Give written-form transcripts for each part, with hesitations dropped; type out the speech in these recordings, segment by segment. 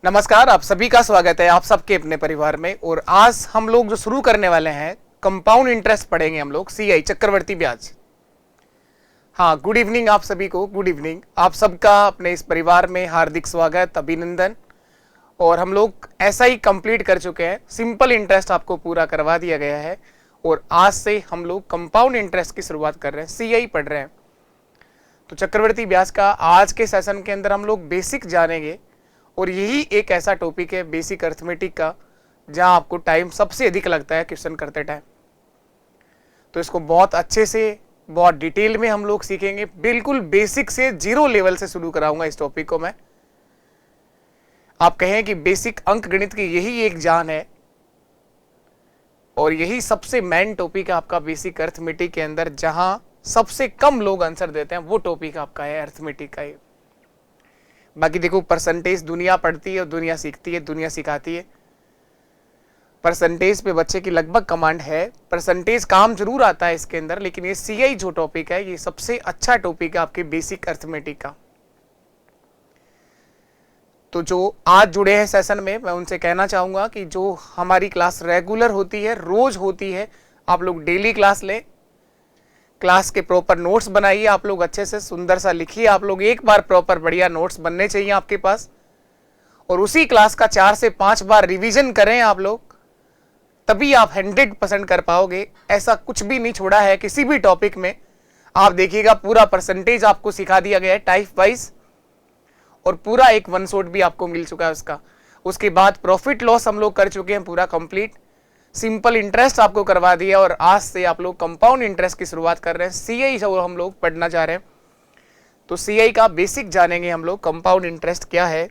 नमस्कार, आप सभी का स्वागत है आप सबके अपने परिवार में। और आज हम लोग जो शुरू करने वाले हैं कंपाउंड इंटरेस्ट पढ़ेंगे हम लोग, सीआई चक्रवर्ती ब्याज। हाँ, गुड इवनिंग आप सभी को, गुड इवनिंग। आप सबका अपने इस परिवार में हार्दिक स्वागत, अभिनंदन। और हम लोग ऐसा ही कंप्लीट कर चुके हैं, सिंपल इंटरेस्ट आपको पूरा करवा दिया गया है और आज से हम लोग कंपाउंड इंटरेस्ट की शुरुआत कर रहे हैं, सीआई पढ़ रहे हैं। तो चक्रवर्ती ब्याज का आज के सेशन के अंदर हम लोग बेसिक जानेंगे और यही एक ऐसा टॉपिक है बेसिक अर्थमेटिक का जहां आपको टाइम सबसे अधिक लगता है क्वेश्चन करते टाइम। तो इसको बहुत अच्छे से, बहुत डिटेल में हम लोग सीखेंगे। बिल्कुल बेसिक से, जीरो लेवल से शुरू कराऊंगा इस टॉपिक को मैं। आप कहें कि बेसिक अंक गणित की यही एक जान है और यही सबसे मेन टॉपिक है आपका बेसिक अर्थमेटिक के अंदर। जहां सबसे कम लोग आंसर देते हैं वो टॉपिक आपका है अर्थमेटिक का ये। बाकी देखो, परसेंटेज दुनिया पढ़ती है और दुनिया सीखती है, दुनिया सिखाती है। परसेंटेज पे बच्चे की लगभग कमांड है, परसेंटेज काम जरूर आता है इसके अंदर, लेकिन ये सीआई जो टॉपिक है ये सबसे अच्छा टॉपिक है आपके बेसिक अर्थमेटिक का। तो जो आज जुड़े हैं सेशन में, मैं उनसे कहना चाहूंगा कि जो हमारी क्लास रेगुलर होती है, रोज होती है, आप लोग डेली क्लास लें। क्लास के प्रॉपर नोट्स बनाइए, आप लोग अच्छे से सुंदर सा लिखिए। आप लोग एक बार प्रॉपर बढ़िया नोट्स बनने चाहिए आपके पास, और उसी क्लास का 4 से 5 बार रिवीजन करें आप लोग, तभी आप 100% कर पाओगे। ऐसा कुछ भी नहीं छोड़ा है किसी भी टॉपिक में। आप देखिएगा पूरा परसेंटेज आपको सिखा दिया गया है टाइप वाइज, और पूरा एक वन शॉट भी आपको मिल चुका है उसका। उसके बाद प्रॉफिट लॉस हम लोग कर चुके हैं पूरा कंप्लीट। सिंपल इंटरेस्ट आपको करवा दिया और आज से आप लोग कंपाउंड इंटरेस्ट की शुरुआत कर रहे हैं। सीआई जो हम लोग पढ़ना चाह रहे हैं, तो सीआई का बेसिक जानेंगे हम लोग। कंपाउंड इंटरेस्ट क्या है,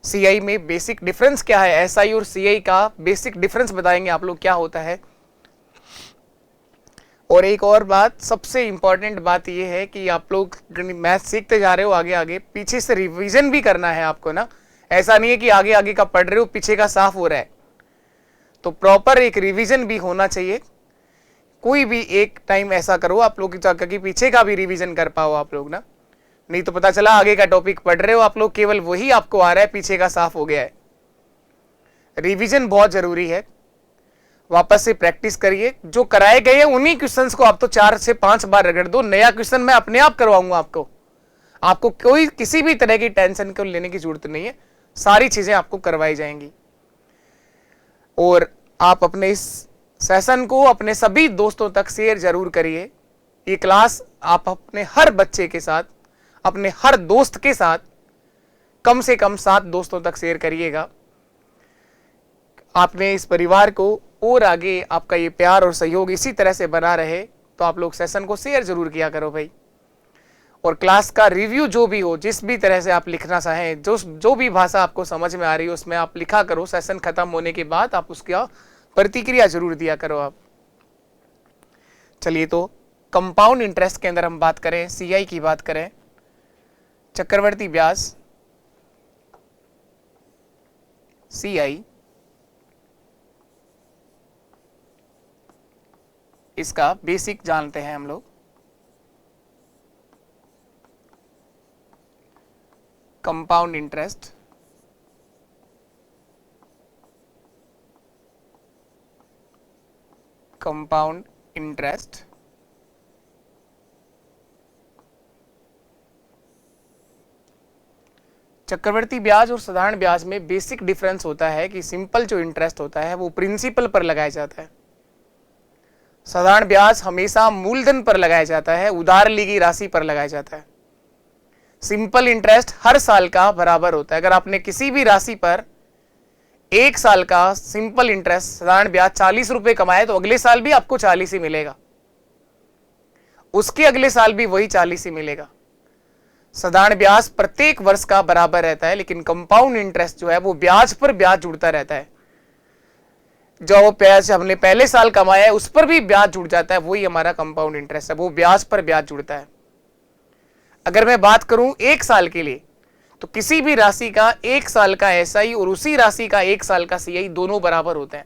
सीआई में बेसिक डिफरेंस क्या है, एसआई और सीआई का बेसिक डिफरेंस बताएंगे आप लोग क्या होता है। और एक और बात, सबसे इंपॉर्टेंट बात यह है कि आप लोग मैथ सीखते जा रहे हो आगे आगे, पीछे से रिवीजन भी करना है आपको ना। ऐसा नहीं है कि आगे आगे का पढ़ रहे हो पीछे का साफ हो रहा है, तो प्रॉपर एक रिवीजन भी होना चाहिए। कोई भी एक टाइम ऐसा करो आप लोग कि पीछे का भी रिवीजन कर पाओ आप लोग ना। नहीं तो पता चला आगे का टॉपिक पढ़ रहे हो आप लोग, केवल वही आपको आ रहा है, पीछे का साफ हो गया है। रिवीजन बहुत जरूरी है, वापस से प्रैक्टिस करिए। जो कराए गए हैं उन्हीं क्वेश्चंस को आप तो 4 से 5 बार रगड़ दो। नया क्वेश्चन मैं अपने आप करवाऊंगा आपको कोई किसी भी तरह की टेंशन को लेने की जरूरत नहीं है, सारी चीजें आपको करवाई जाएंगी। और आप अपने इस सेशन को अपने सभी दोस्तों तक शेयर जरूर करिए। ये क्लास आप अपने हर बच्चे के साथ, अपने हर दोस्त के साथ कम से कम 7 दोस्तों तक शेयर करिएगा। आपने इस परिवार को और आगे आपका ये प्यार और सहयोग इसी तरह से बना रहे, तो आप लोग सेशन को शेयर जरूर किया करो भाई। और क्लास का रिव्यू जो भी हो, जिस भी तरह से आप लिखना चाहें, जो भी भाषा आपको समझ में आ रही है उसमें आप लिखा करो। सेशन खत्म होने के बाद आप उसका प्रतिक्रिया जरूर दिया करो आप। चलिए, तो कंपाउंड इंटरेस्ट के अंदर हम बात करें, सीआई की बात करें, चक्रवर्ती ब्याज सीआई, इसका बेसिक जानते हैं हम लोग। कंपाउंड इंटरेस्ट चक्रवर्ती ब्याज और साधारण ब्याज में बेसिक डिफरेंस होता है कि सिंपल जो इंटरेस्ट होता है वो प्रिंसिपल पर लगाया जाता है। साधारण ब्याज हमेशा मूलधन पर लगाया जाता है, उधार ली गई राशि पर लगाया जाता है। सिंपल इंटरेस्ट हर साल का बराबर होता है। अगर आपने किसी भी राशि पर 1 साल का सिंपल इंटरेस्ट साधारण ब्याज 40 रुपए कमाए, तो अगले साल भी आपको 40 ही मिलेगा, उसके अगले साल भी वही 40 ही मिलेगा। साधारण ब्याज प्रत्येक वर्ष का बराबर रहता है, लेकिन कंपाउंड इंटरेस्ट जो है वो ब्याज पर ब्याज जुड़ता रहता है। जो ब्याज हमने पहले साल कमाया है उस पर भी ब्याज जुड़ जाता है, वही हमारा कंपाउंड इंटरेस्ट है, वो ब्याज पर ब्याज जुड़ता है। अगर मैं बात करूं 1 साल के लिए, तो किसी भी राशि का 1 साल का एसआई और उसी राशि का 1 साल का सीआई दोनों बराबर होते हैं।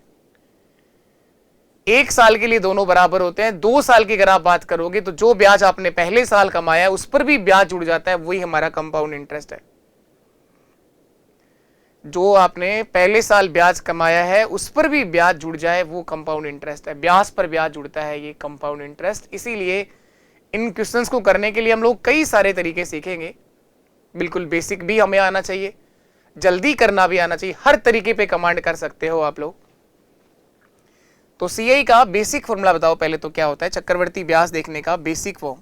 1 साल के लिए दोनों बराबर होते हैं। 2 साल की अगर आप बात करोगे तो जो ब्याज आपने पहले साल कमाया है उस पर भी ब्याज जुड़ जाता है, वही हमारा कंपाउंड इंटरेस्ट है। जो आपने पहले साल ब्याज कमाया है उस पर भी ब्याज जुड़ जाए वो कंपाउंड इंटरेस्ट है। ब्याज पर ब्याज जुड़ता है ये कंपाउंड इंटरेस्ट। इसीलिए इन क्वेश्चंस को करने के लिए हम लोग कई सारे तरीके सीखेंगे। बिल्कुल बेसिक भी हमें आना चाहिए, जल्दी करना भी आना चाहिए, हर तरीके पे कमांड कर सकते हो आप लोग। तो सीआई का बेसिक फॉर्मूला बताओ पहले तो क्या होता है। चक्रवर्ती ब्याज देखने का बेसिक फॉर्म,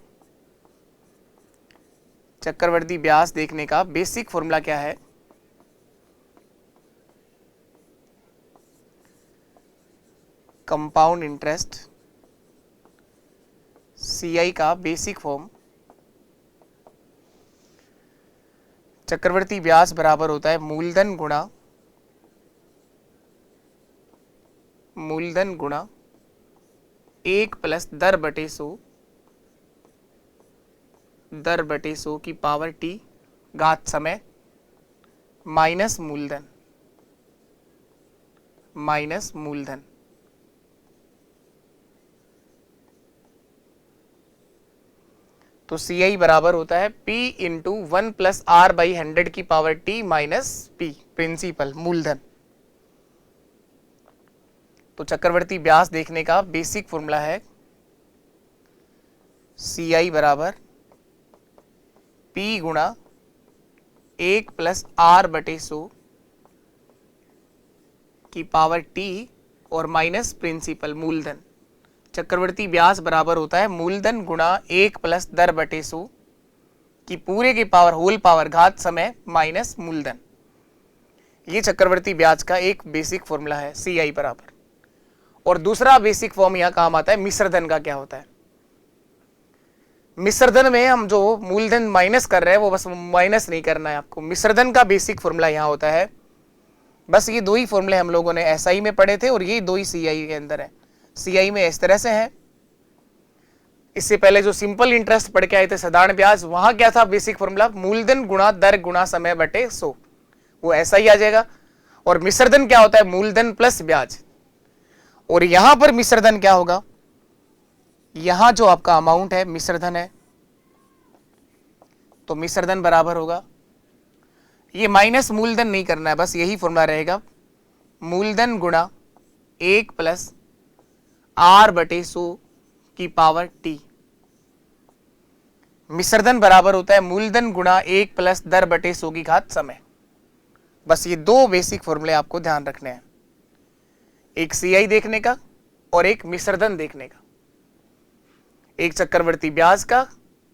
चक्रवर्ती ब्याज देखने का बेसिक फॉर्मूला क्या है? कंपाउंड इंटरेस्ट, सीआई का बेसिक फॉर्म, चक्रवर्ती ब्याज बराबर होता है मूलधन गुणा 1 प्लस दर बटे 100 की पावर टी घात समय माइनस मूलधन। तो सी आई बराबर होता है P into 1 plus R by 100 की power T minus P, principal मूलधन। तो चक्रवर्ती ब्याज देखने का बेसिक फॉर्मूला है सी आई बराबर P गुणा 1 प्लस आर बटे 100 की पावर टी और माइनस प्रिंसिपल मूलधन। चक्रवर्ती ब्याज बराबर होता है मूलधन गुणा 1 प्लस दर बटे 100 की पूरे की पावर होल पावर घात समय माइनस मूलधन। ये चक्रवर्ती ब्याज का एक बेसिक फॉर्मूला है सी आई बराबर। और दूसरा बेसिक फॉर्म यहां काम आता है मिश्रधन का। क्या होता है मिश्रधन में? हम जो मूलधन माइनस कर रहे हैं वो बस माइनस नहीं करना है आपको। मिश्रधन का बेसिक फॉर्मूला यहां होता है, बस ये दो ही फॉर्मूले हम लोगों ने एसआई में पढ़े थे और ये दो ही सीआई के अंदर है। सीआई में इस तरह से है, इससे पहले जो सिंपल इंटरेस्ट पढ़ के आए थे साधारण ब्याज, वहां क्या था बेसिक फॉर्मूला? मूलधन गुणा दर गुणा समय बटे 100, वो ऐसा ही आ जाएगा। और मिश्रधन क्या होता है? मूलधन प्लस ब्याज। और यहां पर मिश्रधन क्या होगा? यहां जो आपका अमाउंट है मिश्रधन है, तो मिश्रधन बराबर होगा, ये माइनस मूलधन नहीं करना है, बस यही फॉर्मूला रहेगा, मूलधन गुणा 1 प्लस आर बटे 100 की पावर टी। मिश्रधन बराबर होता है मूलधन गुणा 1 प्लस दर बटे 100 की घात समय। बस ये दो बेसिक फॉर्मूले आपको ध्यान रखने हैं, एक सीआई देखने का और एक मिश्रधन देखने का, एक चक्रवर्ती ब्याज का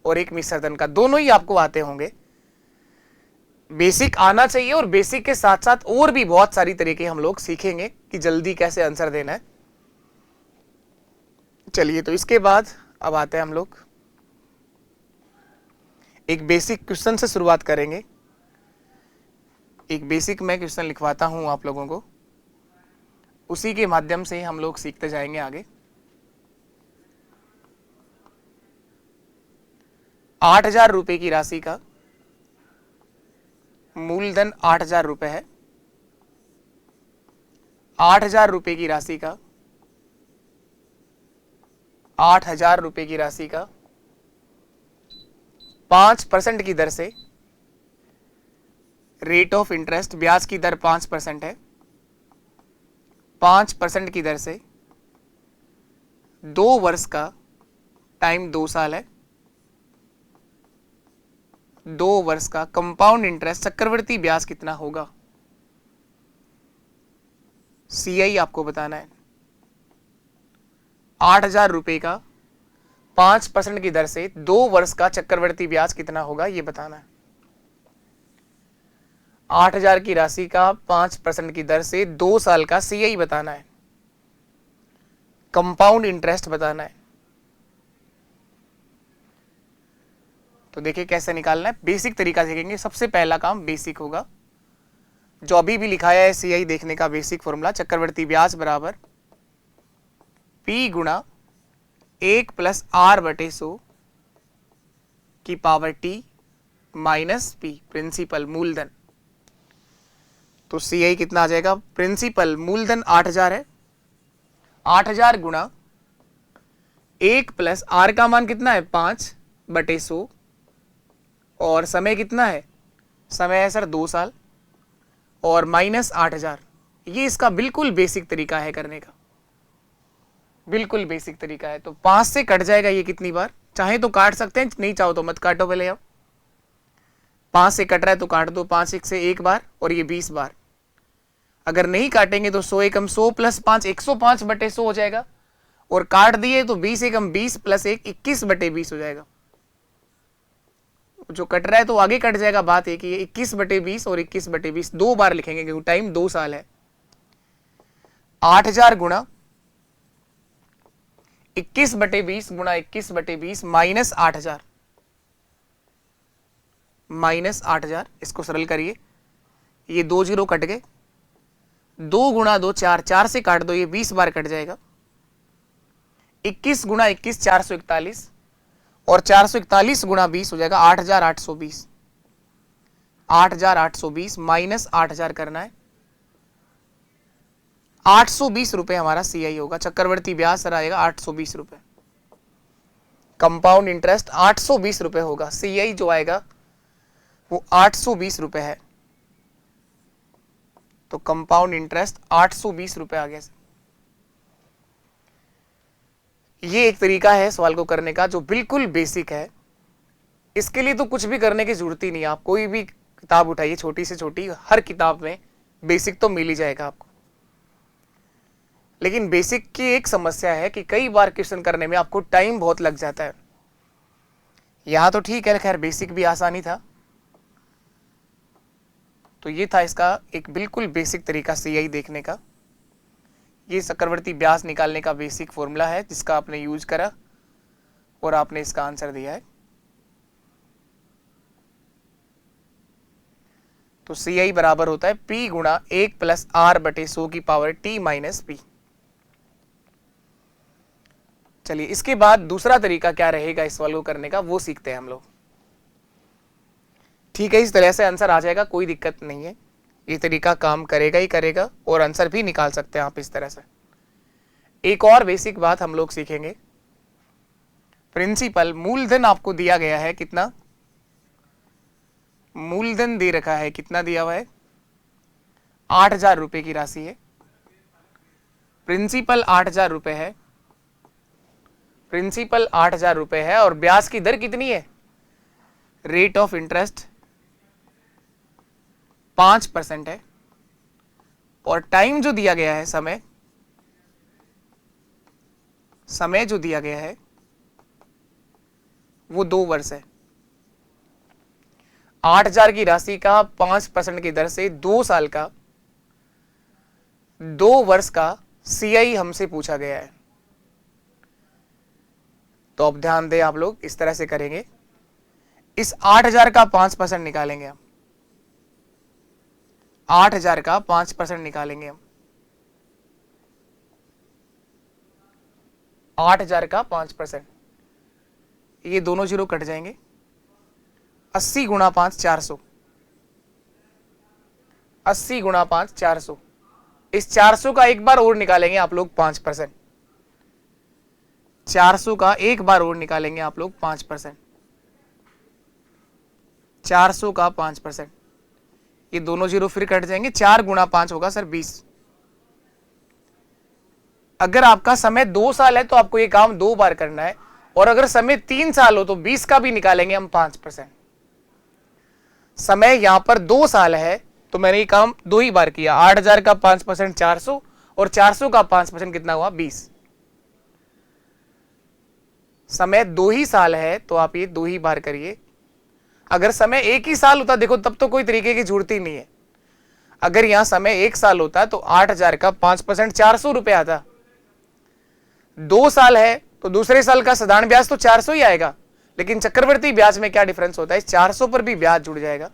और एक मिश्रधन का। दोनों ही आपको आते होंगे, बेसिक आना चाहिए। और बेसिक के साथ साथ और भी बहुत सारी तरीके हम लोग सीखेंगे कि जल्दी कैसे आंसर देना है। चलिए, तो इसके बाद अब आते हैं हम लोग एक बेसिक क्वेश्चन से शुरुआत करेंगे। एक बेसिक मैं क्वेश्चन लिखवाता हूं आप लोगों को, उसी के माध्यम से हम लोग सीखते जाएंगे आगे। 8,000 रुपए की राशि का मूलधन 8,000 रुपए है। 8,000 रुपए की राशि का 8,000 रुपए की राशि का 5% की दर से रेट ऑफ इंटरेस्ट, ब्याज की दर 5% है, 5% की दर से 2 वर्ष का टाइम 2 साल है, 2 वर्ष का कंपाउंड इंटरेस्ट चक्रवर्ती ब्याज कितना होगा? सीआई आपको बताना है। 8,000 रुपए का 5% की दर से 2 वर्ष का चक्रवर्ती ब्याज कितना होगा ये बताना है। 8,000 की राशि का 5% की दर से 2 साल का सीआई बताना है, कंपाउंड इंटरेस्ट बताना है। तो देखिए कैसे निकालना है, बेसिक तरीका सीखेंगे। सबसे पहला काम बेसिक होगा, जो अभी भी लिखाया है सीआई देखने का बेसिक फॉर्मूला, चक्रवर्ती ब्याज बराबर P गुणा 1 प्लस आर बटे 100 की power T minus P, principal मूलधन। तो सीआई कितना आ जाएगा? प्रिंसिपल मूलधन 8,000 है, 8,000 गुणा 1 प्लस आर का मान कितना है? 5 बटे 100, और समय कितना है? समय है सर 2 साल, और माइनस 8,000। ये इसका बिल्कुल बेसिक तरीका है करने का, बिल्कुल बेसिक तरीका है। तो 5 से कट जाएगा ये कितनी बार, चाहे तो काट सकते हैं, नहीं चाहो तो मत काटो पहले आप। 5 से कट रहा है तो काट दो, 5 1 से 1 बार और ये 20 बार। अगर नहीं काटेंगे तो 100 एकम 100 प्लस 5 105/100 हो जाएगा, और काट दिए तो 20 एकम 20 प्लस 1 21/20 हो जाएगा। जो कट रहा है तो आगे कट जाएगा, बात एक ही है। 21/20 और 21/20 दो बार लिखेंगे क्योंकि टाइम 2 साल है। 8,000 गुणा 21/20 गुणा 21/20 माइनस 8,000, माइनस 8,000। इसको सरल करिए, ये 2 जीरो कट गए, 2 गुणा 2 4, 4 से काट दो, ये 20 बार कट जाएगा। 21 गुणा 21 441, और 441 गुणा 20 हो जाएगा 8,820। 8,820 माइनस 8,000 करना है। 820 रुपए हमारा सीआई होगा, चक्रवर्ती ब्याज सर आएगा 820 रुपए। कंपाउंड इंटरेस्ट 820 रुपए होगा, सीआई जो आएगा वो 820 रुपए है। तो कंपाउंड इंटरेस्ट 820 रुपए आ गया। ये एक तरीका है सवाल को करने का जो बिल्कुल बेसिक है। इसके लिए तो कुछ भी करने की जरूरत ही नहीं, आप कोई भी किताब उठाइए, छोटी से छोटी, हर किताब में बेसिक तो मिल ही जाएगा आपको। लेकिन बेसिक की एक समस्या है कि कई बार क्वेश्चन करने में आपको टाइम बहुत लग जाता है। यहां तो ठीक है, खैर बेसिक भी आसानी था। तो ये था इसका एक बिल्कुल बेसिक तरीका सीआई देखने का। ये चक्रवर्ती ब्याज निकालने का बेसिक फॉर्मूला है जिसका आपने यूज करा और आपने इसका आंसर दिया है। तो सीआई बराबर होता है P गुणा 1 प्लस R/100 की पावर T माइनस P। चलिए इसके बाद दूसरा तरीका क्या रहेगा इस सवाल को करने का, वो सीखते हैं हम लोग। ठीक है, इस तरह से आंसर आ जाएगा, कोई दिक्कत नहीं है। ये तरीका काम करेगा ही करेगा और आंसर भी निकाल सकते हैं आप इस तरह से। एक और बेसिक बात हम लोग सीखेंगे। प्रिंसिपल मूलधन आपको दिया गया है, कितना मूलधन दे रखा है, कितना दिया हुआ है, 8,000 रुपए की राशि है। प्रिंसिपल 8,000 रुपए है, प्रिंसिपल 8,000 रुपए है, और ब्याज की दर कितनी है, रेट ऑफ इंटरेस्ट 5% है, और टाइम जो दिया गया है, समय जो दिया गया है वो 2 वर्ष है। 8,000 की राशि का 5% की दर से 2 साल का, 2 वर्ष का सीआई हमसे पूछा गया है। तो अब ध्यान दें आप लोग, इस तरह से करेंगे। इस 8,000 का 5% निकालेंगे हम, 8,000 का 5% निकालेंगे हम, 8,000 का 5%, ये दोनों जीरो कट जाएंगे। 80 गुणा 5 400, 80 गुणा 5 400। इस 400 का एक बार और निकालेंगे आप लोग 5%, 400 का एक बार और निकालेंगे आप लोग 5%, 400 का 5%, ये दोनों जीरो फिर कट जाएंगे। 4 गुणा 5 होगा सर 20। अगर आपका समय 2 साल है तो आपको ये काम 2 बार करना है, और अगर समय 3 साल हो तो 20 का भी निकालेंगे हम 5%। समय यहां पर 2 साल है तो मैंने ये काम 2 ही बार किया। 8,000 का 5% 400, और 400 का 5% कितना हुआ 20। समय 2 ही साल है तो आप ये 2 ही बार करिए। अगर समय 1 ही साल होता देखो तब तो कोई तरीके की जरूरत ही नहीं है। अगर यहां समय 1 साल होता तो 8,000 का 5% 400 रुपए आता। 2 साल है तो दूसरे साल का साधारण ब्याज तो 400 ही आएगा, लेकिन चक्रवर्ती ब्याज में क्या डिफरेंस होता है, 400 पर भी ब्याज जुड़ जाएगा।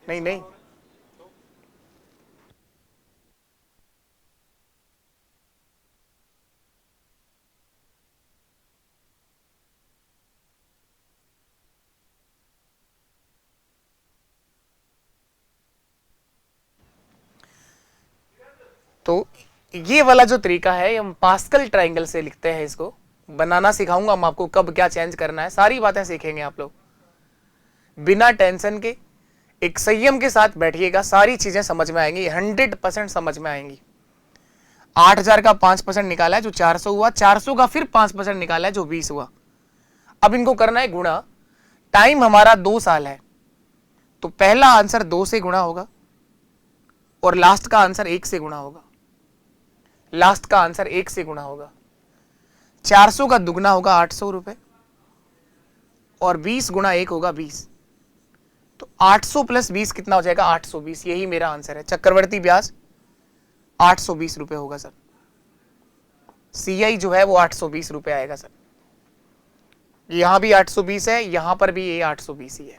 नहीं नहीं, तो ये वाला जो तरीका है हम पास्कल ट्रायंगल से लिखते हैं। इसको बनाना सिखाऊंगा मैं आपको, कब क्या चेंज करना है, सारी बातें सीखेंगे आप लोग बिना टेंशन के। एक संयम के साथ बैठिएगा, सारी चीजें समझ में आएंगी, 100% समझ में आएंगी। 8000 का 5% निकाला है जो 400 हुआ, 400 का फिर 5% निकाला है जो 20 हुआ। अब इनको करना है गुणा। टाइम हमारा 2 साल है, तो पहला आंसर 2 से गुणा होगा और लास्ट का आंसर 1 से गुणा होगा। लास्ट का आंसर 1 से गुणा होगा। 400 का दुगना होगा 800 रुपए और 20 गुणा 1 होगा 20। तो 800 प्लस 20 कितना हो जाएगा? 820। यही मेरा आंसर है। चक्रवर्ती ब्याज 820 रुपए होगा सर। CI जो है वो 820 रुपए आएगा सर। यहां भी 820 है, यहां पर भी ये 820 ही है।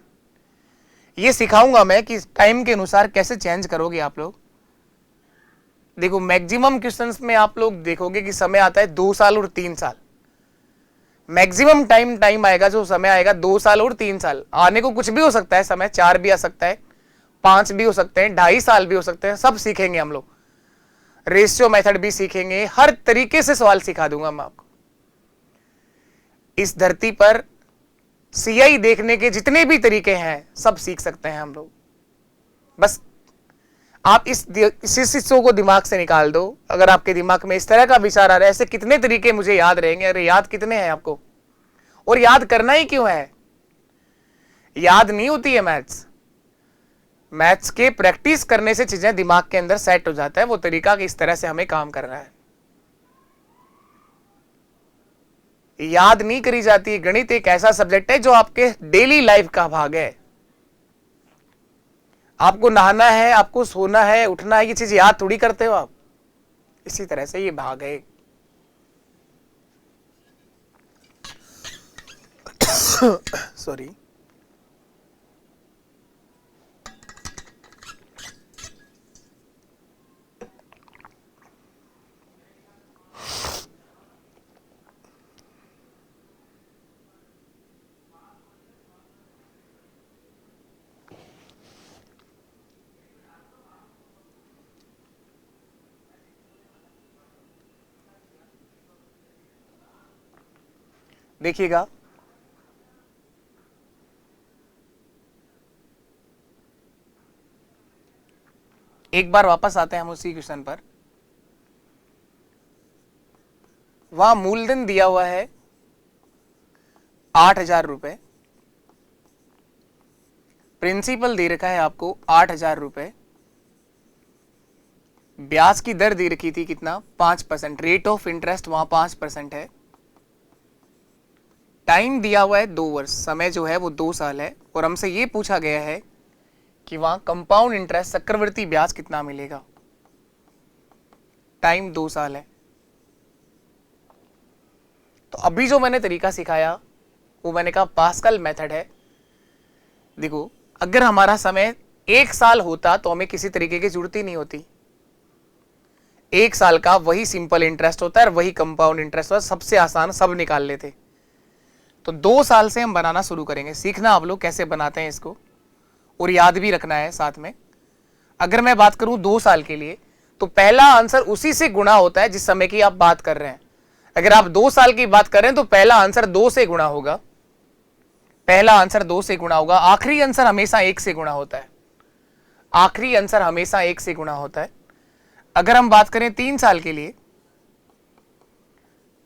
ये सिखाऊंगा मैं कि टाइम के अनुसार कैसे चेंज करोगे आप लोग। देखो मैक्सिमम क्वेश्चंस में आप लोग देखोगे कि समय आता है 2 साल और 3 साल। मैक्सिमम टाइम आएगा, जो समय आएगा 2 साल और 3 साल। आने को कुछ भी हो सकता है, समय 4 भी आ सकता है, 5 भी हो सकते हैं, 2.5 साल भी हो सकते हैं। सब सीखेंगे हम लोग। रेशियो मेथड भी सीखेंगे, हर तरीके से सवाल सिखा दूंगा मैं आपको। इस धरती पर CI देखने के जितने भी तरीके हैं सब सीख सकते हैं हम लोग। बस आप इस हिस्सों को दिमाग से निकाल दो। अगर आपके दिमाग में इस तरह का विचार आ रहा है ऐसे कितने तरीके मुझे याद रहेंगे, अरे याद कितने हैं आपको, और याद करना ही क्यों है? याद नहीं होती है मैथ्स के प्रैक्टिस करने से चीजें दिमाग के अंदर सेट हो जाता है। वो तरीका कि इस तरह से हमें काम करना है। याद नहीं करी जाती। गणित एक ऐसा सब्जेक्ट है जो आपके डेली लाइफ का भाग है। आपको नहाना है, आपको सोना है, उठना है, ये चीज याद थोड़ी करते हो आप। इसी तरह से ये भाग है। सॉरी। देखिएगा, एक बार वापस आते हैं हम उसी क्वेश्चन पर। वहां मूलधन दिया हुआ है 8000 रुपए, प्रिंसिपल दे रखा है आपको 8000 रुपए, ब्याज की दर दे रखी थी कितना? 5%। रेट ऑफ इंटरेस्ट वहां 5% है। टाइम दिया हुआ है 2 वर्ष, समय जो है वो 2 साल है, और हमसे ये पूछा गया है कि वहां कंपाउंड इंटरेस्ट चक्रवृद्धि ब्याज कितना मिलेगा। टाइम 2 साल है। तो अभी जो मैंने तरीका सिखाया वो मैंने कहा पास्कल मेथड है। देखो अगर हमारा समय 1 साल होता तो हमें किसी तरीके की जरूरत ही नहीं होती। 1 साल का वही सिंपल इंटरेस्ट होता है और वही कंपाउंड इंटरेस्ट होता है, सबसे आसान, सब निकाल लेते। तो 2 साल से हम बनाना शुरू करेंगे। सीखना आप लोग कैसे बनाते हैं इसको, और याद भी रखना है साथ में। अगर मैं बात करूं 2 साल के लिए, तो पहला आंसर उसी से गुणा होता है जिस समय की आप बात कर रहे हैं। अगर आप 2 साल की बात कर रहे हैं तो पहला आंसर 2 से गुणा होगा। पहला आंसर 2 से गुणा होगा। आखिरी आंसर हमेशा 1 से गुणा होता है। आखिरी आंसर हमेशा 1 से गुणा होता है। अगर हम बात करें 3 साल के लिए,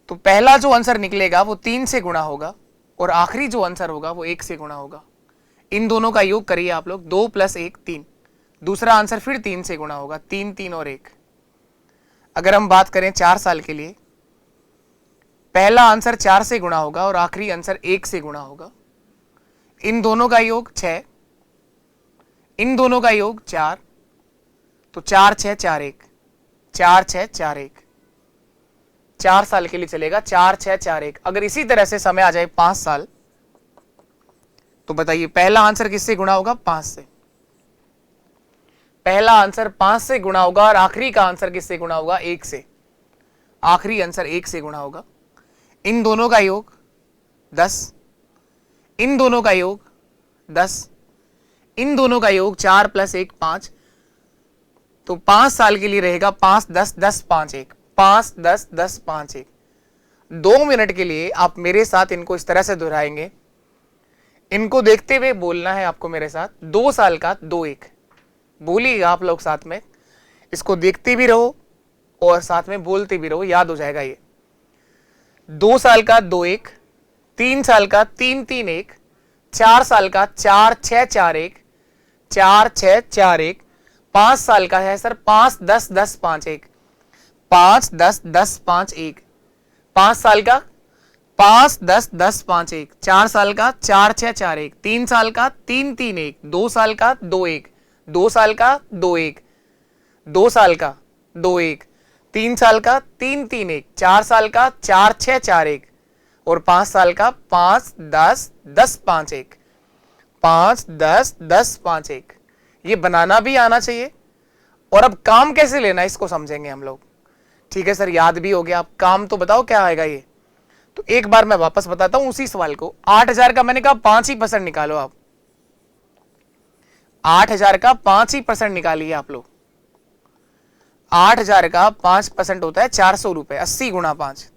तो पहला जो आंसर निकलेगा वो 3 से गुणा होगा और आखिरी जो आंसर होगा वो 1 से गुणा होगा। इन दोनों का योग करिए आप लोग, 2 + 1 3। दूसरा आंसर फिर 3 से गुणा होगा, 3 3 और 1। अगर हम बात करें 4 साल के लिए, पहला आंसर 4 से गुणा होगा और आखिरी आंसर 1 से गुणा होगा। इन दोनों का योग 6, इन दोनों का योग 4, तो 4 6 4 1, 4 6 4 1। 4 साल के लिए चलेगा, 4 6 4 1। अगर इसी तरह से समय आ जाए 5 साल, तो बताइए पहला आंसर किससे गुणा होगा? 5 से। पहला आंसर 5 से गुणा होगा और आखिरी का आंसर किससे गुणा होगा? 1 से। आखिरी आंसर 1 से गुणा होगा। इन दोनों का योग 10, इन दोनों का योग 10, इन दोनों का योग 4 + 1 5। तो 5 साल के लिए रहेगा 5 10 10 5 1, 5 10 10 5 1। 2 मिनट के लिए आप मेरे साथ इनको इस तरह से दोहराएंगे। इनको देखते हुए बोलना है आपको मेरे साथ। 2 साल का 2-1 बोलिएगा आप लोग साथ में, इसको देखते भी रहो और साथ में बोलते भी रहो, याद हो जाएगा ये। 2 साल का 2-1, 3 साल का 3-3-1, 4 साल का 4-6-4-1, 4-6-4-1, 5 साल का है सर 5-10-10-5-1, 5-10-10-5-1, 5 साल का 5-10-10-5-1, 4 साल का 4-6-4-1, 3 साल का 3-3-1, 2 साल का 2-1, 2 साल का 2-1, 2 साल का 2-1, 3 साल का 3-3-1, 4 साल का 4-6-4-1 और 5 साल का 5-10-10-5-1, 5-10-10-5-1। ये बनाना भी आना चाहिए। और अब काम कैसे लेना है इसको समझेंगे हम लोग। ठीक है सर, याद भी हो गया। आप काम तो बताओ क्या आएगा ये। तो एक बार मैं वापस बताता हूं उसी सवाल को। 8,000 का मैंने कहा 5% निकालो आप। 8,000 का 5% निकालिए आप लोग। 8,000 का 5% होता है 400 रुपए। 80 गुणा 5।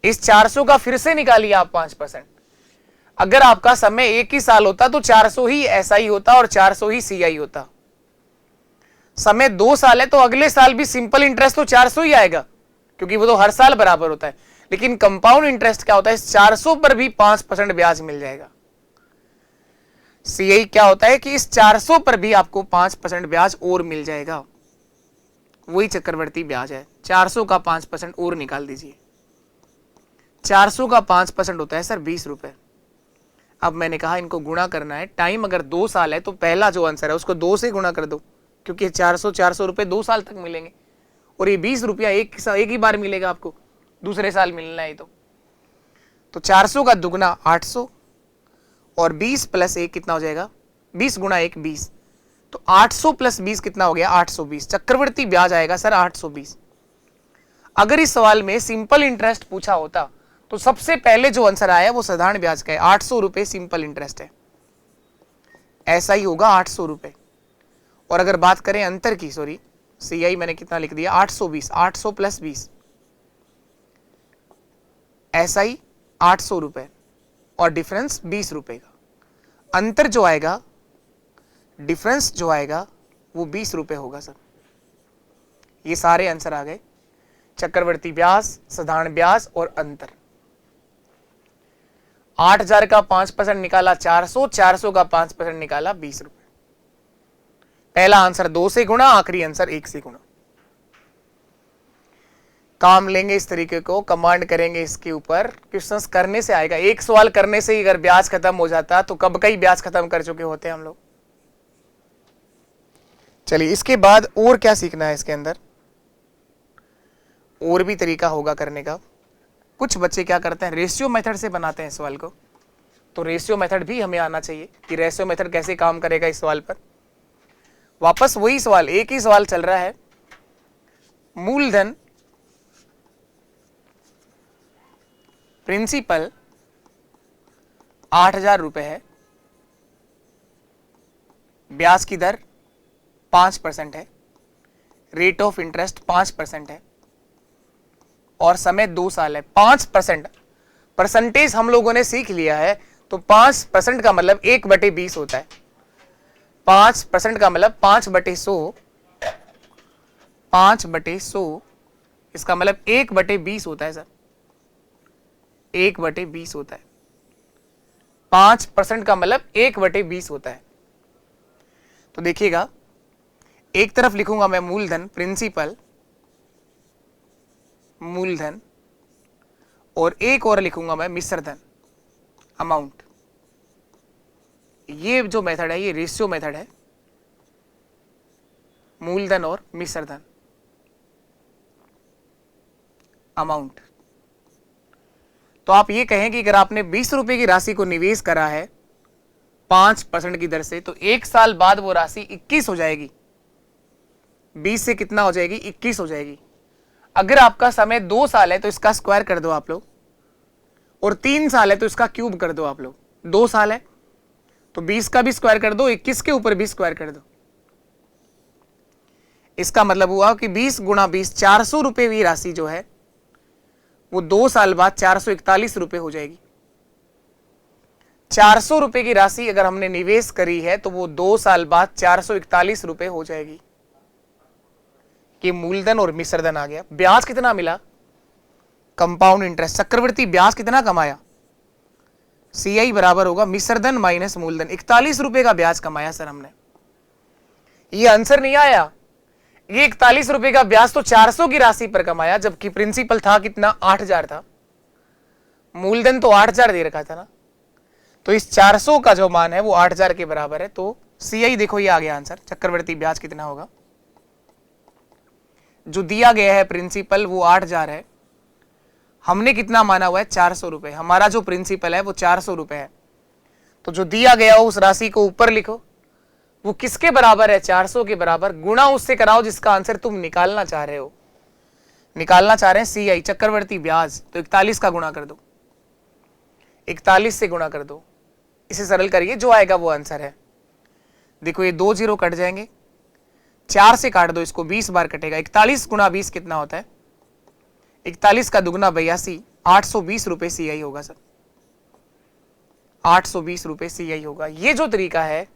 इस 400 का फिर से निकालिए आप 5%। अगर आपका समय एक ही साल होता तो 400 ही SI होता और 400 ही CI होता। समय 2 साल है तो अगले साल भी सिंपल इंटरेस्ट तो 400 ही आएगा, क्योंकि वो तो हर साल बराबर होता है। लेकिन कंपाउंड इंटरेस्ट क्या होता है, इस 400 पर भी 5% ब्याज मिल जाएगा। CI क्या होता है कि इस 400 पर भी आपको 5% ब्याज और मिल जाएगा। वही चक्रवर्ती ब्याज है। 400 का 5% और निकाल दीजिए। 400 का 5% होता है सर 20 रुपए। अब मैंने कहा इनको गुणा करना है। टाइम अगर 2 साल है तो पहला जो आंसर है उसको 2 से गुणा कर दो, क्योंकि 400 रुपए 2 साल तक मिलेंगे और ये 20 रुपया एक ही बार मिलेगा आपको, दूसरे साल मिलना है। तो 400 का दुगना 800 और 20 प्लस 1 कितना हो जाएगा, 20 गुणा 1 20। तो 800 प्लस 20 कितना हो गया, 820। चक्रवर्ती ब्याज आएगा सर 820। अगर इस सवाल में सिंपल इंटरेस्ट पूछा होता तो सबसे पहले जो आंसर आया वो साधारण ब्याज का है। 800 रुपए सिंपल इंटरेस्ट है, ऐसा ही होगा 800 रुपए। और अगर बात करें अंतर की, सॉरी CI मैंने कितना लिख दिया, 820। 800 प्लस 20 SI 800 रुपए और डिफरेंस 20 रुपए का। अंतर जो आएगा, डिफरेंस जो आएगा वो 20 रुपए होगा सर। ये सारे आंसर आ गए, चक्रवर्ती ब्याज, साधारण ब्याज और अंतर। 8,000 का 5% निकाला 400, 400 का 5% निकाला 20 रुपए। पहला आंसर 2 से गुणा, आखिरी आंसर 1 से गुणा। काम लेंगे इस तरीके को, कमांड करेंगे इसके ऊपर, क्वेश्चंस करने से आएगा। एक सवाल करने से ही अगर ब्याज खत्म हो जाता तो कब का ही ब्याज खत्म कर चुके होते हम लोग। चलिए इसके बाद और क्या सीखना है इसके अंदर, और भी तरीका होगा करने का। कुछ बच्चे क्या करते हैं, रेशियो मेथड से बनाते हैं सवाल को। तो रेशियो मेथड भी हमें आना चाहिए कि रेशियो मेथड कैसे काम करेगा इस सवाल पर। वापस वही सवाल, एक ही सवाल चल रहा है। मूलधन प्रिंसिपल 8,000 रुपए है, ब्याज की दर 5% है, रेट ऑफ इंटरेस्ट 5% है और समय 2 साल है। 5% परसेंटेज हम लोगों ने सीख लिया है, तो 5% का मतलब 1/20 होता है। 5% का मतलब 5/100, 5/100 इसका मतलब 1/20 होता है सर, 1/20 होता है। 5% का मतलब 1/20 होता है। तो देखिएगा, एक तरफ लिखूंगा मैं मूलधन प्रिंसिपल, मूलधन, और एक और लिखूंगा मैं मिश्रधन अमाउंट। ये जो मेथड है ये रेशियो मेथड है, मूलधन और मिश्रधन अमाउंट। तो आप ये कहें कि अगर आपने 20 रुपए की राशि को निवेश करा है 5% की दर से, तो 1 साल बाद वो राशि 21 हो जाएगी। 20 से कितना हो जाएगी, 21 हो जाएगी। अगर आपका समय 2 साल है तो इसका स्क्वायर कर दो आप लोग, और 3 साल है तो इसका क्यूब कर दो आप लोग। 2 साल है तो 20 का भी स्क्वायर कर दो, 21 के ऊपर भी स्क्वायर कर दो। इसका मतलब हुआ कि 20 गुणा 20, 400 रुपए की राशि जो है वो 2 साल बाद 441 रुपए हो जाएगी। ₹400 की राशि अगर हमने निवेश करी है तो वो 2 साल बाद ₹441 हो जाएगी। कि मूलधन और मिश्रधन आ गया। ब्याज कितना मिला? कंपाउंड इंटरेस्ट, चक्रवृद्धि ब्याज कितना कमाया? CI बराबर होगा मिश्रधन माइनस मूलधन। ₹41 का ब्याज कमाया सर हमने। ये आंसर नहीं आया। ये ₹41 का ब्याज तो 400 की राशि पर कमाया, जबकि प्रिंसिपल था कितना? 8000 था। मूलधन तो 8000 दे रखा था ना, तो इस 400 का जो मान है वो 8000 के बराबर है। तो CI देखो ये आ गया आंसर। चक्रवर्ती ब्याज कितना होगा? जो दिया गया है प्रिंसिपल वो 8000 है, हमने कितना माना हुआ है? ₹400। हमारा जो प्रिंसिपल है वो ₹400 है। तो जो दिया गया उस राशि को ऊपर लिखो, वो किसके बराबर है? 400 के बराबर, गुणा उससे कराओ जिसका आंसर तुम निकालना चाह रहे हो। निकालना चाह रहे हैं CI चक्रवर्ती ब्याज, तो 41 का गुणा कर दो, 41 से गुणा कर दो, इसे सरल करिए, जो आएगा वो आंसर है। देखो ये 2 जीरो कट जाएंगे, 4 से काट दो इसको, 20 बार कटेगा। 41 गुणा 20 कितना होता है? 41 का दुगना 82, ₹820 CI होगा सर। ₹820 CI होगा। ये जो तरीका है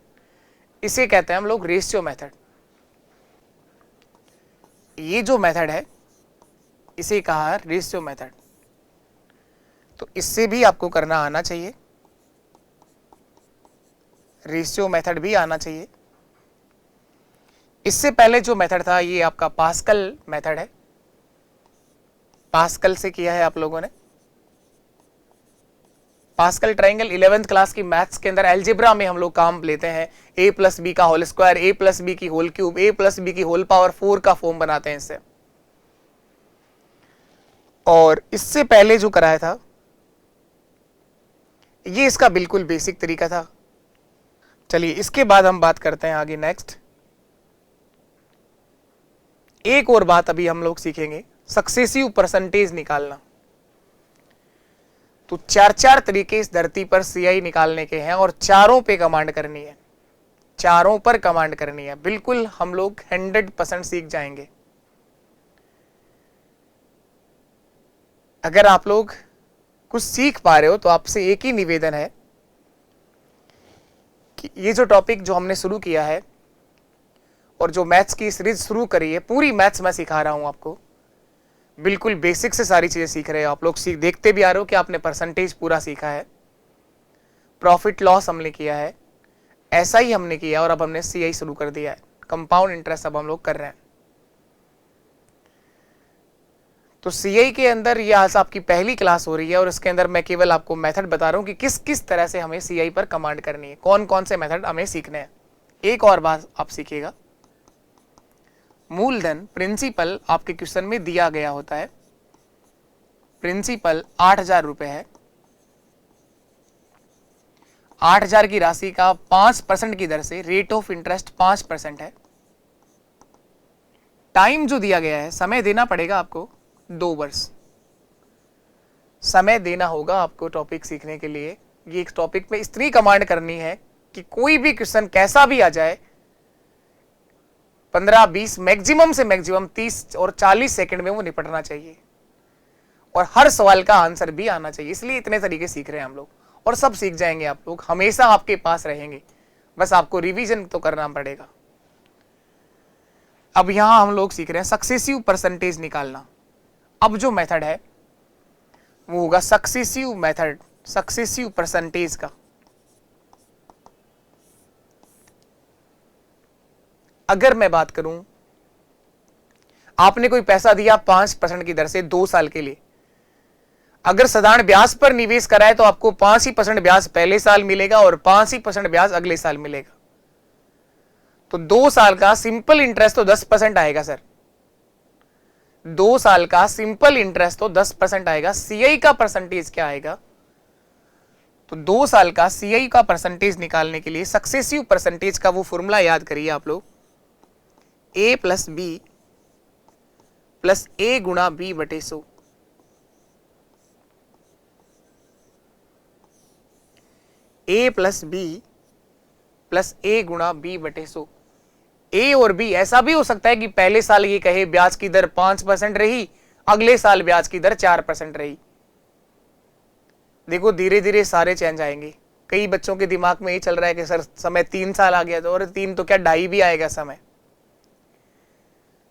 इसे कहते हैं हम लोग रेशियो मेथड। ये जो मेथड है इसे कहा रेशियो मेथड। तो इससे भी आपको करना आना चाहिए, रेशियो मेथड भी आना चाहिए। इससे पहले जो मेथड था ये आपका पास्कल मेथड है, पास्कल से किया है आप लोगों ने। पास्कल ट्राइंगल 11th क्लास की मैथ्स के अंदर एल्जेब्रा में हम लोग काम लेते हैं। a प्लस बी का whole square, a plus B की whole cube, a plus B की होल पावर 4 का फॉर्म बनाते हैं इससे। और इससे पहले जो कराया था ये इसका बिल्कुल बेसिक तरीका था। चलिए इसके बाद हम बात करते हैं आगे नेक्स्ट। एक और बात अभी हम लोग सीखेंगे, सक्सेसिव परसेंटेज निकालना। तो 4 तरीके इस धरती पर CI निकालने के हैं और चारों पे कमांड करनी है, चारों पर कमांड करनी है। बिल्कुल हम लोग 100% सीख जाएंगे। अगर आप लोग कुछ सीख पा रहे हो तो आपसे एक ही निवेदन है कि ये जो टॉपिक जो हमने शुरू किया है और जो मैथ्स की सीरीज शुरू करी है, पूरी मैथ्स मैं सिखा रहा हूं आपको। बिल्कुल बेसिक से सारी चीजें सीख रहे हो आप लोग, देखते भी आ रहे हो कि आपने परसेंटेज पूरा सीखा है, प्रॉफिट लॉस हमने किया है, ऐसा ही हमने किया और अब हमने CI शुरू कर दिया है। कंपाउंड इंटरेस्ट अब हम लोग कर रहे हैं। तो CI के अंदर ये आज आपकी पहली क्लास हो रही है और इसके अंदर मैं केवल आपको मेथड बता रहा हूं कि किस किस तरह से हमें CI पर कमांड करनी है, कौन कौन से मेथड हमें सीखने हैं। एक और बात आप सीखिएगा, मूलधन प्रिंसिपल आपके क्वेश्चन में दिया गया होता है, प्रिंसिपल 8000 रुपए है। 8000 की राशि का 5% की दर से रेट ऑफ इंटरेस्ट 5% है। टाइम जो दिया गया है, समय देना पड़ेगा आपको 2 वर्ष समय देना होगा आपको टॉपिक सीखने के लिए। ये एक टॉपिक में इतनी कमांड करनी है कि कोई भी क्वेश्चन कैसा भी आ जाए 15-20 मैक्सिमम से मैक्सिमम 30 और 40 सेकंड में वो निपटना चाहिए और हर सवाल का आंसर भी आना चाहिए। इसलिए इतने तरीके सीख रहे हैं हम लोग और सब सीख जाएंगे आप लोग, हमेशा आपके पास रहेंगे, बस आपको रिवीजन तो करना पड़ेगा। अब यहां हम लोग सीख रहे हैं सक्सेसिव परसेंटेज निकालना। अब जो मेथड है वो होगा सक्सेसिव मेथड, सक्सेसिव परसेंटेज का। अगर मैं बात करूं, आपने कोई पैसा दिया 5% की दर से 2 साल के लिए, अगर साधारण ब्याज पर निवेश कराए तो आपको 5% ब्याज पहले साल मिलेगा और 5% ब्याज अगले साल मिलेगा। तो 2 साल का सिंपल इंटरेस्ट तो 10% आएगा सर, 2 साल का सिंपल इंटरेस्ट तो 10% आएगा। CI का परसेंटेज क्या आएगा? तो 2 साल का CI का परसेंटेज निकालने के लिए सक्सेसिव परसेंटेज का वो फॉर्मूला याद करिए आप लोग, A plus B plus A गुणा B बटे 100। A plus B plus A गुणा B बटे 100। A और B ऐसा भी हो सकता है कि पहले साल ये कहे ब्याज की दर 5% रही, अगले साल ब्याज की दर 4% रही। देखो धीरे धीरे सारे चेंज आएंगे, कई बच्चों के दिमाग में ये चल रहा है कि सर समय 3 साल आ गया, तो और 3 तो क्या 2.5 भी आएगा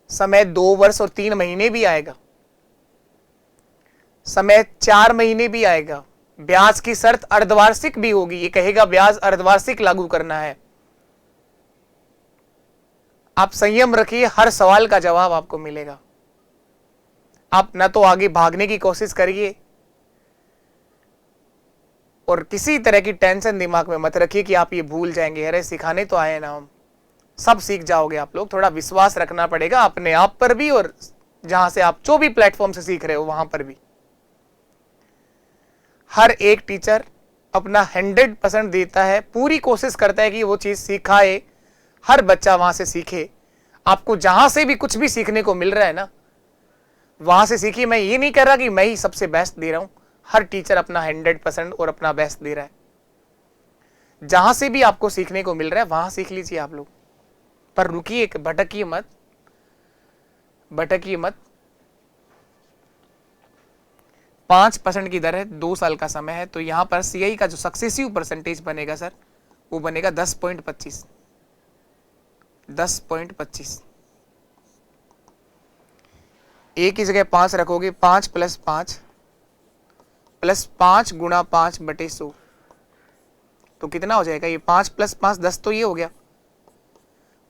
समय 2 वर्ष और 3 महीने भी आएगा, समय 4 महीने भी आएगा। ब्याज की शर्त अर्धवार्षिक भी होगी, ये कहेगा ब्याज अर्धवार्षिक लागू करना है। आप संयम रखिए, हर सवाल का जवाब आपको मिलेगा। आप ना तो आगे भागने की कोशिश करिए और किसी तरह की टेंशन दिमाग में मत रखिए कि आप ये भूल जाएंगे। अरे सिखाने तो आए ना हम, सब सीख जाओगे आप लोग। थोड़ा विश्वास रखना पड़ेगा अपने आप पर भी और जहां से आप जो भी प्लेटफॉर्म से सीख रहे हो वहां पर भी। हर एक टीचर अपना 100% देता है, पूरी कोशिश करता है कि वो चीज सिखाए, हर बच्चा वहां से सीखे। आपको जहां से भी कुछ भी सीखने को मिल रहा है ना, वहां से सीखिए। मैं ये नहीं कह रहा कि मैं ही सबसे बेस्ट दे रहा हूं, हर टीचर अपना 100% और अपना बेस्ट दे रहा है। जहां से भी आपको सीखने को मिल रहा है वहां सीख लीजिए आप लोग, पर रुकिए, भटकिए मत, भटकिए मत। 5% की दर है, 2 साल का समय है, तो यहां पर सीआई का जो सक्सेसिव परसेंटेज बनेगा सर, वो बनेगा 10.25। 10.25 एक की जगह 5 रखोगे, 5 + 5 + 5 × 5/100, तो कितना हो जाएगा ये? 5 + 5 10, तो ये हो गया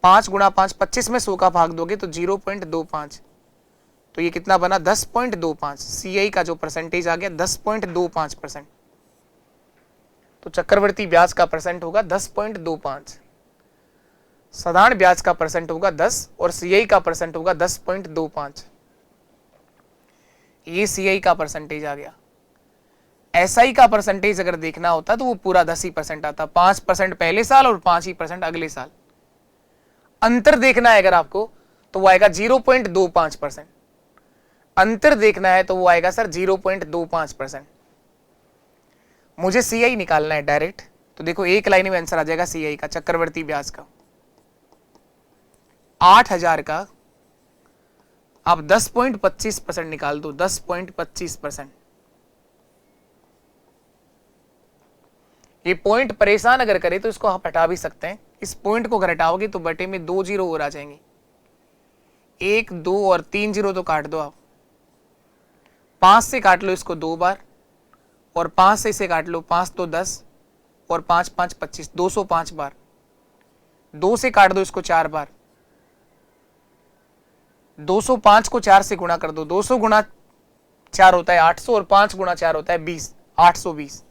5 × 5 25 में 100 का भाग दोगे तो 0.25, तो ये कितना बना? 10.25। सीआई का जो परसेंटेज आ गया 10.25%। तो चक्रवर्ती ब्याज का परसेंट होगा 10.25, साधारण ब्याज का परसेंट होगा 10 और सीआई का परसेंट होगा 10.25। ये सीआई का परसेंटेज आ गया। एसआई का परसेंटेज अगर देखना होता तो वो पूरा 10% आता, 5% पहले साल और 5% अगले साल। अंतर देखना है अगर आपको तो वो आएगा 0.25%। अंतर देखना है तो वो आएगा सर 0.25%। मुझे सीआई निकालना है डायरेक्ट, तो देखो एक लाइन में आंसर आ जाएगा सीआई का, चक्रवर्ती ब्याज का। 8,000 का आप 10.25% निकाल दो, 10.25%। ये पॉइंट परेशान अगर करे तो इसको आप हटा भी सकते हैं। इस पॉइंट को अगर हटाओगे तो बटे में 2 जीरो और आ जाएंगे, 1 2 और 3 जीरो तो काट दो आप। 5 से काट लो इसको 2 बार और 5 से इसे काट लो, 5 तो 10 और 5 5 25, 205 बार। 2 से काट दो इसको 4 बार, 205 को 4 से गुणा कर दो, 200 गुणा 4 होता है 800 और 5 गुणा 4 होता है 20, 820।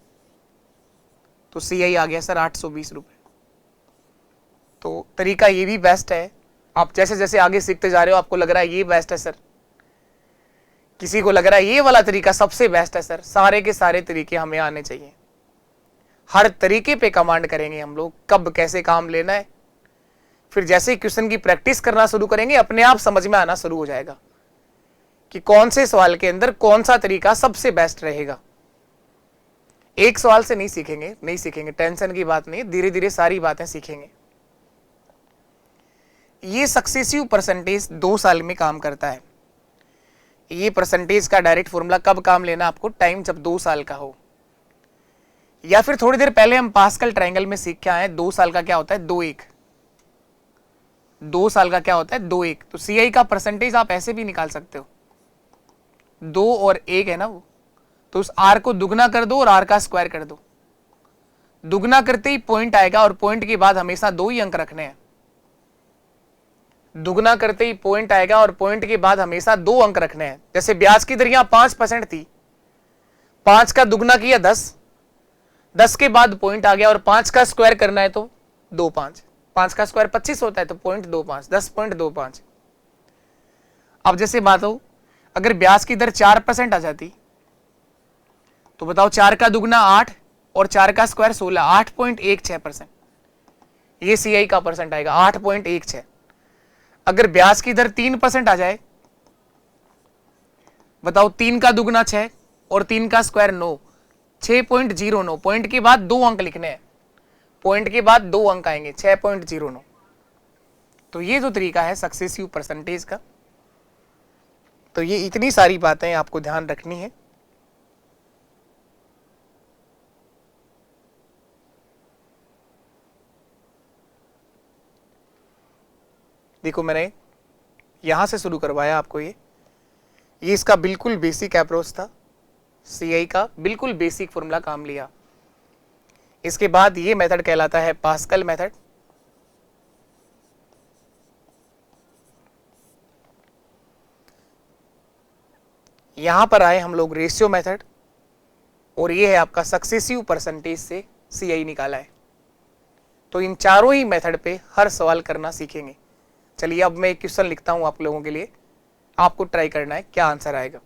तो सीआई आ गया सर 820 रुपए। तो तरीका ये भी बेस्ट है। आप जैसे जैसे आगे सीखते जा रहे हो आपको लग रहा है ये बेस्ट है सर, किसी को लग रहा है ये वाला तरीका सबसे बेस्ट है सर। सारे के सारे तरीके हमें आने चाहिए, हर तरीके पे कमांड करेंगे हम लोग, कब कैसे काम लेना है। फिर जैसे ही क्वेश्चन की प्रैक्टिस करना शुरू करेंगे अपने आप समझ में आना शुरू हो जाएगा कि कौन से सवाल के अंदर कौन सा तरीका सबसे बेस्ट रहेगा। एक सवाल से नहीं सीखेंगे, नहीं सीखेंगे, टेंशन की बात नहीं, धीरे धीरे सारी बातें सीखेंगे। ये सक्सेसिव परसेंटेज 2 साल में काम करता है। ये परसेंटेज का डायरेक्ट फॉर्मूला कब काम लेना आपको? टाइम जब 2 साल का हो, या फिर थोड़ी देर पहले हम पास्कल ट्रायंगल में सीख के आए हैं। 2 साल का क्या होता है? 2-1। 2 साल का क्या होता है? 2-1। तो सीआई का परसेंटेज आप ऐसे भी निकाल सकते हो, 2 और 1 है ना वो, तो उस आर को दुगना कर दो और आर का स्क्वायर कर दो। दुगना करते ही पॉइंट आएगा और पॉइंट के बाद हमेशा 2 ही अंक रखने हैं। दुगना करते ही पॉइंट आएगा और पॉइंट के बाद हमेशा 2 अंक रखने हैं। जैसे ब्याज की दर यहां 5% थी, 5 का दुगना किया 10, 10 के बाद पॉइंट आ गया और 5 का स्क्वायर करना है तो 2-5, 5 का स्क्वायर 25 होता है तो 0.25, 10.25। अब जैसे बात हो अगर ब्याज की दर 4% आ जाती तो बताओ 4 का दुगना 8 और 4 का स्क्वायर 16, 8.16%। ये सीआई का परसेंट आएगा 8.16। अगर ब्याज की दर 3% आ जाए, बताओ 3 का दुगना 6 और 3 का स्क्वायर 9, 6.09। पॉइंट के बाद 2 अंक लिखने हैं, पॉइंट के बाद 2 अंक आएंगे, 6.09। तो ये जो तरीका है सक्सेसिव परसेंटेज का, तो ये इतनी सारी बातें आपको ध्यान रखनी है। देखो मैंने यहां से शुरू करवाया आपको, ये इसका बिल्कुल बेसिक अप्रोच था, सीआई का बिल्कुल बेसिक फॉर्मूला काम लिया। इसके बाद ये मेथड कहलाता है पास्कल मेथड। यहां पर आए हम लोग रेशियो मेथड, और ये है आपका सक्सेसिव परसेंटेज से सीआई निकाला है। तो इन चारों ही मेथड पे हर सवाल करना सीखेंगे। चलिए अब मैं एक क्वेश्चन लिखता हूं आप लोगों के लिए, आपको ट्राई करना है क्या आंसर आएगा।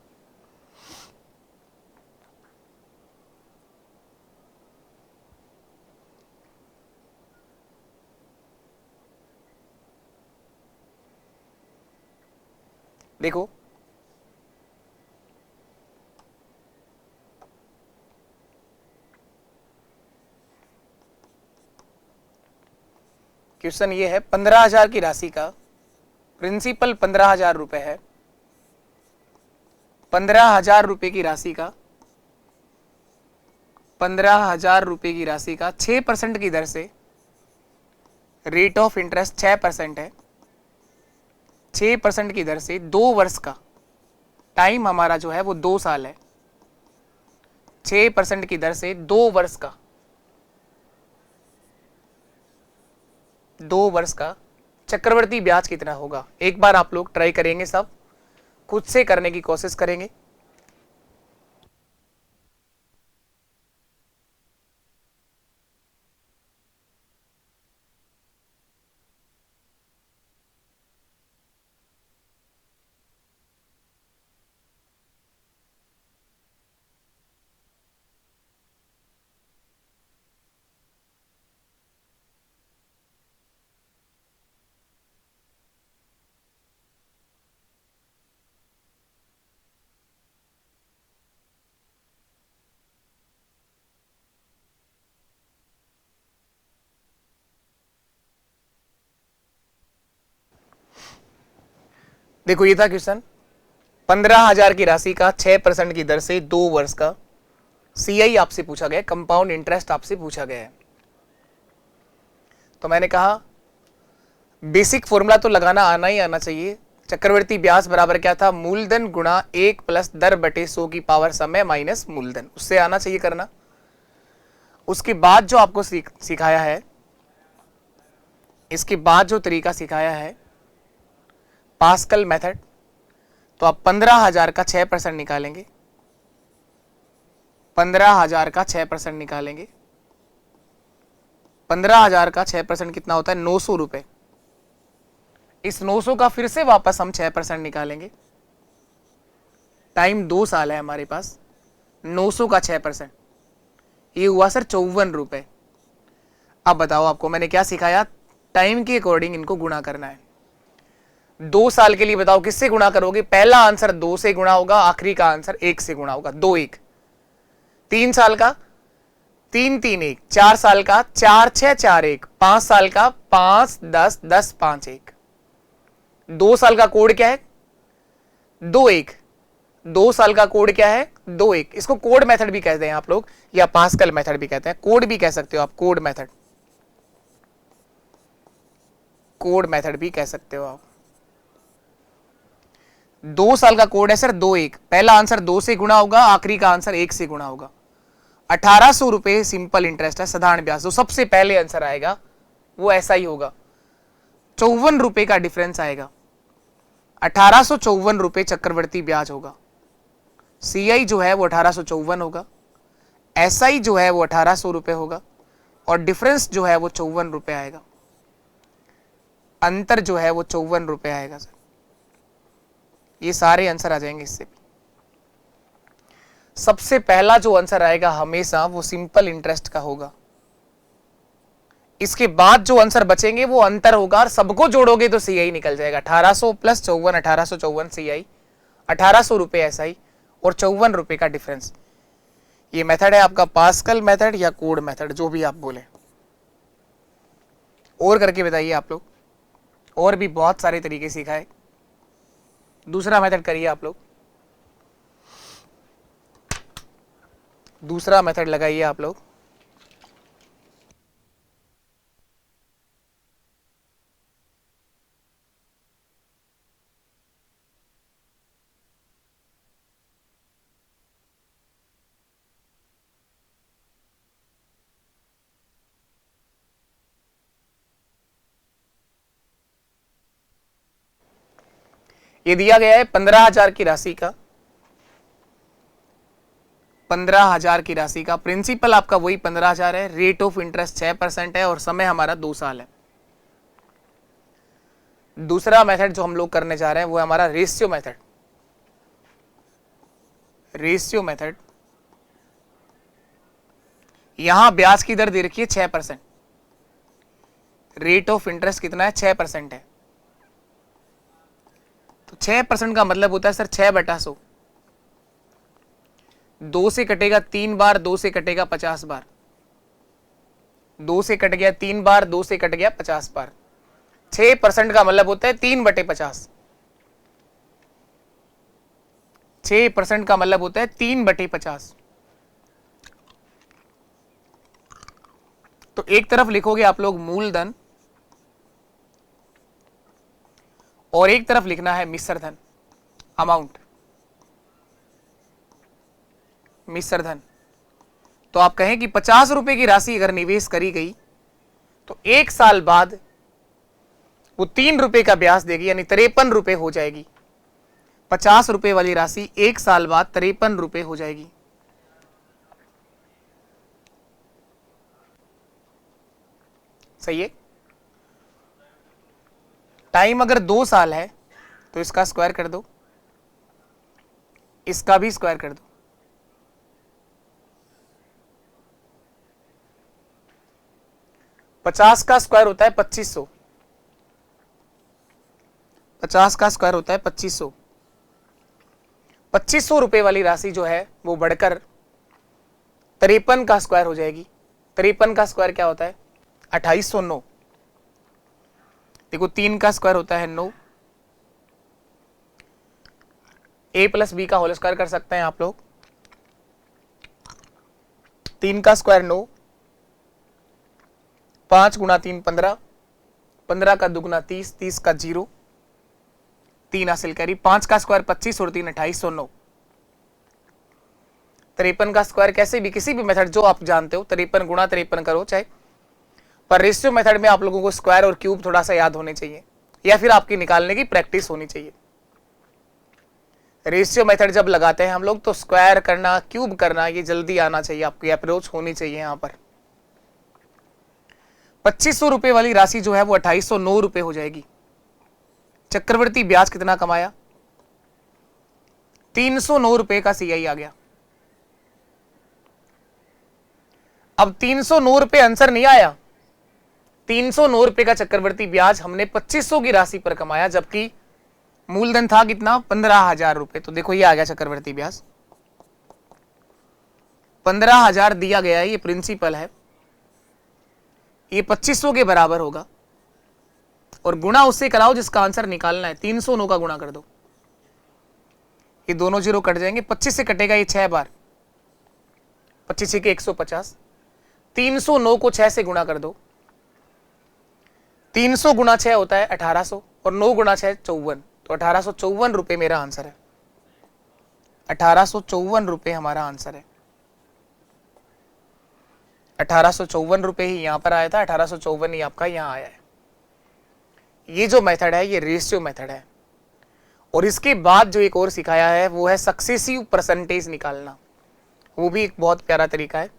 देखो क्वेश्चन ये है, 15,000 की राशि का प्रिंसिपल 15,000 रुपए है। 15,000 रुपए की राशि का 15,000 रुपए की राशि का 6% की दर से रेट ऑफ इंटरेस्ट 6% है। 6% की दर से 2 वर्ष का टाइम हमारा जो है वो 2 साल है। 6% की दर से 2 वर्ष का 2 वर्ष का चक्रवर्ती ब्याज कितना होगा। एक बार आप लोग ट्राई करेंगे, सब खुद से करने की कोशिश करेंगे। देखो ये था क्वेश्चन, 15,000 की राशि का 6% की दर से 2 वर्ष का सीआई आपसे पूछा गया, कंपाउंड इंटरेस्ट आपसे पूछा गया है। तो मैंने कहा बेसिक फॉर्मूला तो लगाना आना ही आना चाहिए। चक्रवर्ती ब्याज बराबर क्या था, मूलधन गुणा 1 प्लस दर बटे 100 की पावर समय माइनस मूलधन, उससे आना चाहिए करना। उसके बाद जो आपको सिखाया है, इसके बाद जो तरीका सिखाया है पास्कल मेथड, तो आप 15,000 का 6% निकालेंगे। 15,000 का 6% निकालेंगे। 15,000 का 6% कितना होता है, 900 रुपए। इस 900 का फिर से वापस हम 6% निकालेंगे। टाइम 2 साल है हमारे पास। 900 का 6%, ये हुआ सर 54 रुपए। अब बताओ आपको मैंने क्या सिखाया, टाइम के अकॉर्डिंग इनको गुणा करना है। 2 साल के लिए बताओ किससे गुणा करोगे, पहला आंसर 2 से गुणा होगा, आखिरी का आंसर 1 से गुणा होगा। 2 1। 3 साल का 3 3 1, 4 साल का 4 6 4 1, 5 साल का 5 10 10 5 1। 2 साल का कोड क्या है, 2 1। 2 साल का कोड क्या है, 2 1। इसको कोड मेथड भी कहते हैं आप लोग, या पास्कल मेथड भी कहते हैं, कोड भी कह सकते हो आप, कोड मेथड, कोड मेथड भी कह सकते हो आप। 2 साल का कोड है सर 2 1, पहला आंसर 2 से गुणा होगा, आखिरी का आंसर 1 से गुणा होगा। 1800 रुपए सिंपल इंटरेस्ट है, साधारण ब्याज। जो सबसे पहले आंसर आएगा वो ऐसा ही होगा। 54 रुपए का डिफरेंस आएगा। 1854 रुपए चक्रवर्ती ब्याज होगा। सीआई जो है वो 1854 होगा, एसआई जो है वो 1800 रुपए होगा, और डिफरेंस जो है वो 54 रुपए आएगा। अंतर जो है वो 54 रुपए आएगा सर। ये सारे आंसर आ जाएंगे इससे भी। सबसे पहला जो आंसर आएगा हमेशा वो सिंपल इंटरेस्ट का होगा। इसके बाद जो आंसर बचेंगे वो अंतर होगा, और सबको जोड़ोगे तो सीआई निकल जाएगा। 1800 प्लस 54, 1854 सीआई, 1800 रुपए एसआई, और 54 रुपए का डिफरेंस। ये मेथड है आपका पास्कल मेथड या कोड मेथड, जो भी आप बोले। और करके बताइए आप लोग, और भी बहुत सारे तरीके सिखाए। दूसरा मेथड करिए आप लोग, दूसरा मेथड लगाइए आप लोग। ये दिया गया है 15,000 की राशि का, 15,000 की राशि का। प्रिंसिपल आपका वही 15,000 है, रेट ऑफ इंटरेस्ट 6% है और समय हमारा 2 साल है। दूसरा मेथड जो हम लोग करने जा रहे हैं वो है हमारा रेशियो मेथड। रेशियो मेथड, यहां ब्याज की दर दे रखी है 6%, रेट ऑफ इंटरेस्ट कितना है 6% है। तो 6% का मतलब होता है सर 6/100, 2 से कटेगा 3 बार, 2 से कटेगा 50 बार, 2 से कट गया 3 बार, 2 से कट गया 50 बार। 6% का मतलब होता है 3/50, 6% का मतलब होता है 3/50। तो एक तरफ लिखोगे आप लोग मूलधन और एक तरफ लिखना है मिश्र धन, अमाउंट, मिश्र धन। तो आप कहें कि 50 रुपए की राशि अगर निवेश करी गई तो 1 साल बाद वो 3 रुपए का ब्याज देगी, यानी 53 रुपए हो जाएगी। 50 रुपए वाली राशि 1 साल बाद 53 रुपए हो जाएगी। सही है। टाइम अगर 2 साल है तो इसका स्क्वायर कर दो, इसका भी स्क्वायर कर दो। पचास का स्क्वायर होता है 2500, 50 का स्क्वायर होता है 2500। 2500 रुपए वाली राशि जो है वो बढ़कर 53 का स्क्वायर हो जाएगी। 53 का स्क्वायर क्या होता है 2809। देखो 3 का स्क्वायर होता है 9, a प्लस बी का होल स्क्वायर कर सकते हैं आप लोग। 3 का स्क्वायर 9, 5 गुणा 3 15, 15 का दुगुना 30, 30 का 0, 3 हासिल करी। 5 का स्क्वायर 25 और 3 2809। 53 का स्क्वायर कैसे भी, किसी भी मेथड जो आप जानते हो, 53 गुणा 53 करो चाहे, पर रेशियो मेथड में आप लोगों को स्क्वायर और क्यूब थोड़ा सा याद होने चाहिए, या फिर आपकी निकालने की प्रैक्टिस होनी चाहिए। रेशियो मेथड जब लगाते हैं हम लोग तो स्क्वायर करना, क्यूब करना, ये जल्दी आना चाहिए, आपकी अप्रोच होनी चाहिए। यहां पर 2500 रुपए वाली राशि जो है वो 2809 रुपए हो जाएगी। चक्रवर्ती ब्याज कितना कमाया 309 रुपए का सीआई आ गया। अब 309 रुपए आंसर नहीं आया, 309 रुपए का चक्रवर्ती ब्याज हमने 2500 की राशि पर कमाया, जबकि मूलधन था कितना 15,000 रुपए। तो देखो ये आ गया चक्रवर्ती ब्याज, 15,000 दिया गया है, ये प्रिंसिपल है, ये 2500 के बराबर होगा और गुणा उससे कराओ जिसका आंसर निकालना है। 309 का गुणा कर दो, ये दोनों जीरो कट जाएंगे, 25 से कटेगा ये 6 बार, 25 के 150। 309 को 6 से गुणा कर दो, 300 गुणा 6 होता है 1800 और 9 गुणा 6 54, तो 1854 रुपए मेरा आंसर है। 1854 रुपए हमारा आंसर है। 1854 रुपए ही यहां पर आया था, 1854 ही आपका यहां आया है। ये जो मेथड है ये रेशियो मेथड है। और इसके बाद जो एक और सिखाया है वो है सक्सेसिव परसेंटेज निकालना, वो भी एक बहुत प्यारा तरीका है,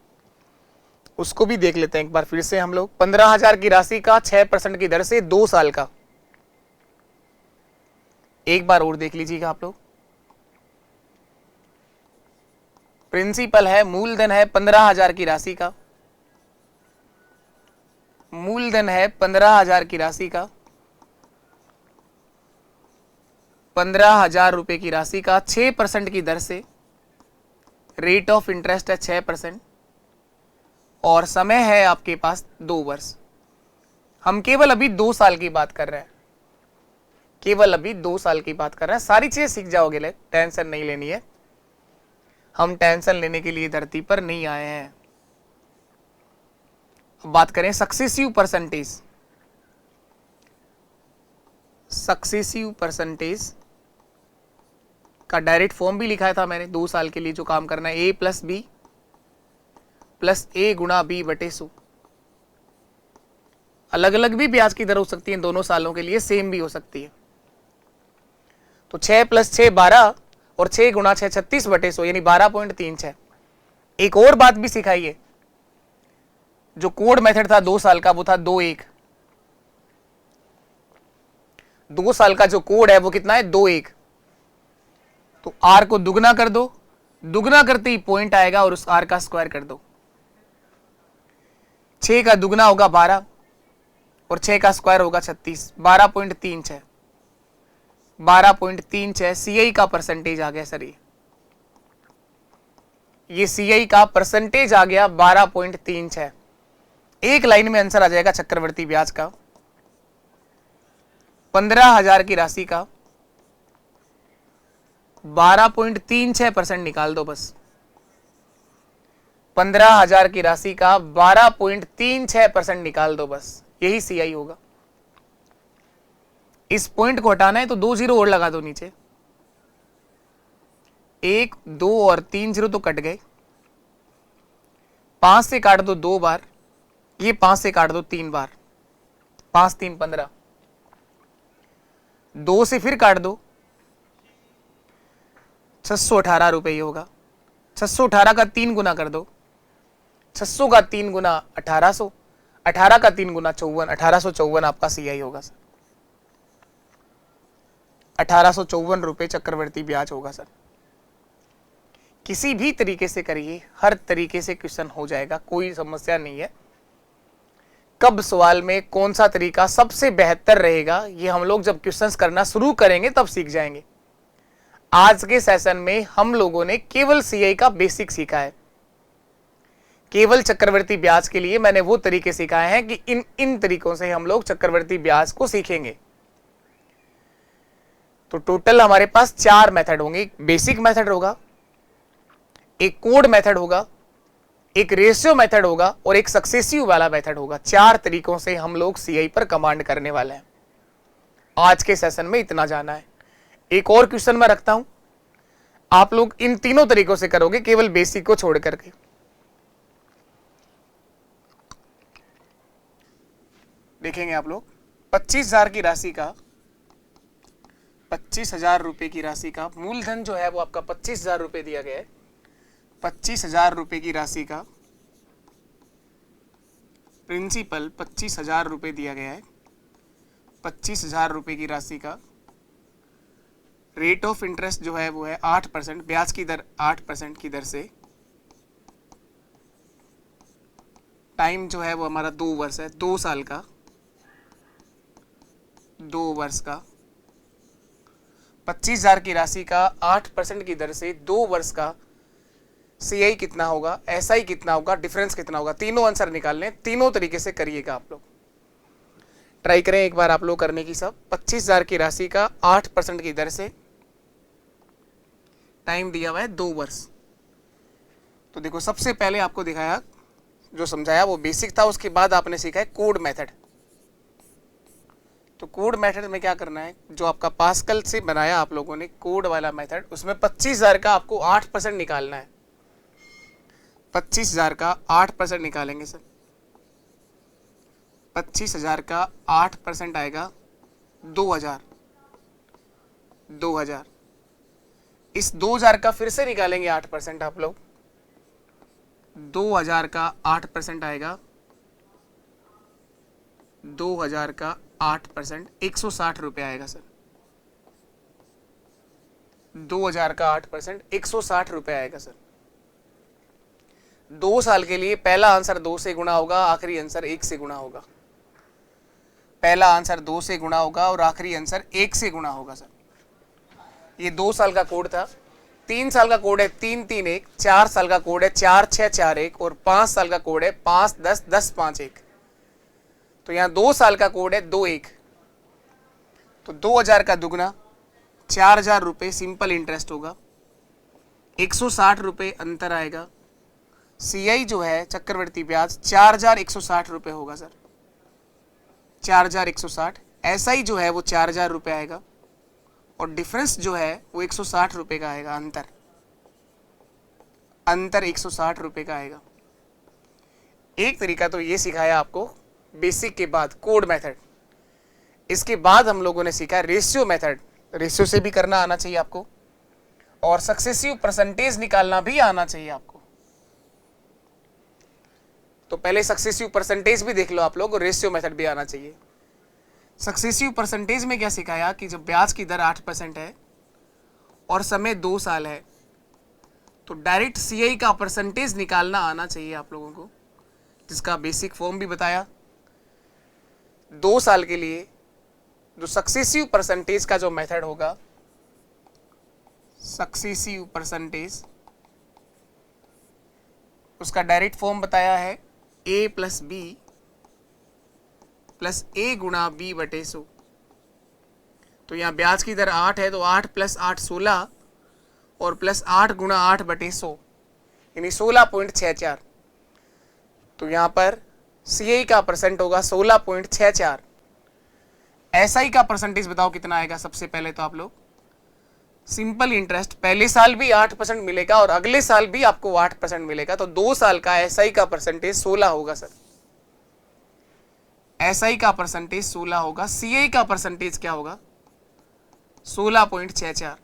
उसको भी देख लेते हैं एक बार फिर से हम लोग। 15,000 की राशि का 6% की दर से 2 साल का, एक बार और देख लीजिएगा आप लोग। प्रिंसिपल है, मूलधन है 15,000 की राशि का, मूलधन है 15,000 की राशि का, 15,000 रुपए की राशि का 6% की दर से, रेट ऑफ इंटरेस्ट है 6% और समय है आपके पास 2 वर्ष। हम केवल अभी 2 साल की बात कर रहे हैं, केवल अभी 2 साल की बात कर रहे हैं। सारी चीजें सीख जाओगे, ले टेंशन नहीं लेनी है, हम टेंशन लेने के लिए धरती पर नहीं आए हैं। अब बात करें सक्सेसिव परसेंटेज। सक्सेसिव परसेंटेज का डायरेक्ट फॉर्म भी लिखा था मैंने। 2 साल के लिए जो काम करना है, ए प्लस बी प्लस ए गुणा बी बटे 100। अलग अलग भी ब्याज की दर हो सकती है दोनों सालों के लिए, सेम भी हो सकती है। तो 6 + 6 12 और 6 × 6 36/100 यानी 12.36। एक और बात भी सिखाइए, जो कोड मेथड था 2 साल का वो था 2-1। 2 साल का जो कोड है वो कितना है 2-1। तो आर को दुगना कर दो, दुगना करते ही पॉइंट आएगा और उस आर का स्क्वायर कर दो। 6 का दुगना होगा 12 और 6 का स्क्वायर होगा 36, 12.36। 12.36 सीआई का परसेंटेज आ गया सर। ये सीआई का परसेंटेज आ गया 12.36। एक लाइन में आंसर आ जाएगा चक्रवर्ती ब्याज का। 15,000 की राशि का 12.36% निकाल दो बस। 15,000 की राशि का 12.36% निकाल दो बस, यही सीआई होगा। इस पॉइंट को हटाना है तो 2 जीरो और लगा दो नीचे। 1 2 और 3 जीरो तो कट गए। 5 से काट दो 2 बार, ये 5 से काट दो 3 बार, 5 3 15। 2 से फिर काट दो, 618 रुपए ये होगा। 618 का 3 गुना कर दो, 600 का 3 गुना 1800, 18 का 3 गुना 54, 1854 आपका सीआई होगा सर। 1854 रुपए चक्रवर्ती ब्याज होगा सर। किसी भी तरीके से करिए, हर तरीके से क्वेश्चन हो जाएगा, कोई समस्या नहीं है। कब सवाल में कौन सा तरीका सबसे बेहतर रहेगा ये हम लोग जब क्वेश्चंस करना शुरू करेंगे तब सीख जाएंगे। आज के सेशन में हम लोगों ने केवल सीआई का बेसिक सीखा है। केवल चक्रवर्ती ब्याज के लिए मैंने वो तरीके सिखाए हैं कि इन तरीकों से हम लोग चक्रवर्ती ब्याज को सीखेंगे। तो टोटल हमारे पास 4 मेथड होंगे। एक बेसिक मेथड होगा, एक कोड मेथड होगा, एक रेशियो मेथड होगा और एक सक्सेसिव वाला मेथड होगा। 4 तरीकों से हम लोग सीआई पर कमांड करने वाले हैं। आज के सेशन में इतना जाना है। एक और क्वेश्चन मैं रखता हूं, आप लोग इन तीनों तरीकों से करोगे केवल बेसिक को छोड़ करके। देखेंगे आप लोग 25,000 की राशि का 25,000 रुपए की राशि का मूलधन जो है वो आपका 25,000 रुपए दिया गया है। 25,000 रुपए की राशि का प्रिंसिपल 25,000 रुपए दिया गया है। 25,000 रुपए की राशि का रेट ऑफ इंटरेस्ट जो है वो है 8%, ब्याज की दर 8% की दर से। टाइम जो है वो हमारा 2 वर्ष है, 2 साल का, 2 वर्ष का। 25,000 की राशि का 8% की दर से 2 वर्ष का सीआई कितना होगा, एसआई कितना होगा, डिफरेंस कितना होगा, तीनों आंसर निकालने। तीनों तरीके से करिएगा आप लोग। ट्राई करें एक बार आप लोग करने की सब। 25,000 की राशि का 8% की दर से, टाइम दिया हुआ है 2 वर्ष। तो देखो सबसे पहले आपको दिखाया, जो समझाया वो बेसिक था, उसके बाद आपने सीखा है कोड मेथड। तो कोड मेथड में क्या करना है, जो आपका पास्कल से बनाया आप लोगों ने कोड वाला मेथड, उसमें 25,000 का आपको 8% निकालना है। 25,000 का 8% निकालेंगे सर। 25,000 का 8% आएगा 2,000। 2,000 इस 2,000 का फिर से निकालेंगे 8% आप लोग। 2,000 का 8% आएगा, 2,000 का 8% 160 रुपए आएगा सर। 2,000 का 8% 160 रुपए आएगा सर। 2 साल के लिए पहला आंसर 2 से गुणा होगा, आखिरी आंसर 1 से गुणा होगा। पहला आंसर 2 से गुणा होगा और आखिरी आंसर 1 से गुणा होगा सर। ये 2 साल का कोड था। 3 साल का कोड है 3-3-1, 4 साल का कोड है 4-6-4-1 और 5 साल का कोड है 5-10-10-5-1। तो यहाँ 2 साल का कोड है 2-1। तो 2,000 का दुगना 4,000 रुपये सिंपल इंटरेस्ट होगा, 160 रुपये अंतर आएगा। सीआई जो है चक्रवर्ती ब्याज 4,160 रुपये होगा सर। 4,160। एसआई जो है वो 4,000 रुपये आएगा और डिफरेंस जो है वो 160 रुपये का आएगा। अंतर 160 रुपये का आएगा। एक तरीका तो ये सिखाया आपको बेसिक के बाद कोड मेथड। इसके बाद हम लोगों ने सीखा रेशियो मेथड। रेशियो से भी करना आना चाहिए आपको, और सक्सेसिव परसेंटेज निकालना भी आना चाहिए आपको। तो पहले सक्सेसिव परसेंटेज भी देख लो आप लोग, और रेशियो मेथड भी आना चाहिए। सक्सेसिव परसेंटेज में क्या सिखाया कि जब ब्याज की दर 8% है और समय 2 साल है, तो डायरेक्ट सीआई का परसेंटेज निकालना आना चाहिए आप लोगों को, जिसका बेसिक फॉर्म भी बताया। 2 साल के लिए जो सक्सेसिव परसेंटेज का जो मेथड होगा, सक्सेसिव परसेंटेज, उसका डायरेक्ट फॉर्म बताया है a प्लस बी प्लस ए गुणा बी बटे 100। तो यहाँ ब्याज की दर 8 है, तो 8 प्लस 8 16, और प्लस 8 गुणा 8 बटे 100 यानी 16.64। तो यहाँ पर सीआई का परसेंट होगा 16.64। एसआई का परसेंटेज बताओ कितना आएगा। सबसे पहले तो आप लोग सिंपल इंटरेस्ट, पहले साल भी 8% मिलेगा और अगले साल भी आपको 8% मिलेगा, तो 2 साल का एसआई का परसेंटेज 16 होगा सर। एसआई का परसेंटेज 16 होगा। सीआई का परसेंटेज क्या होगा? 16.64।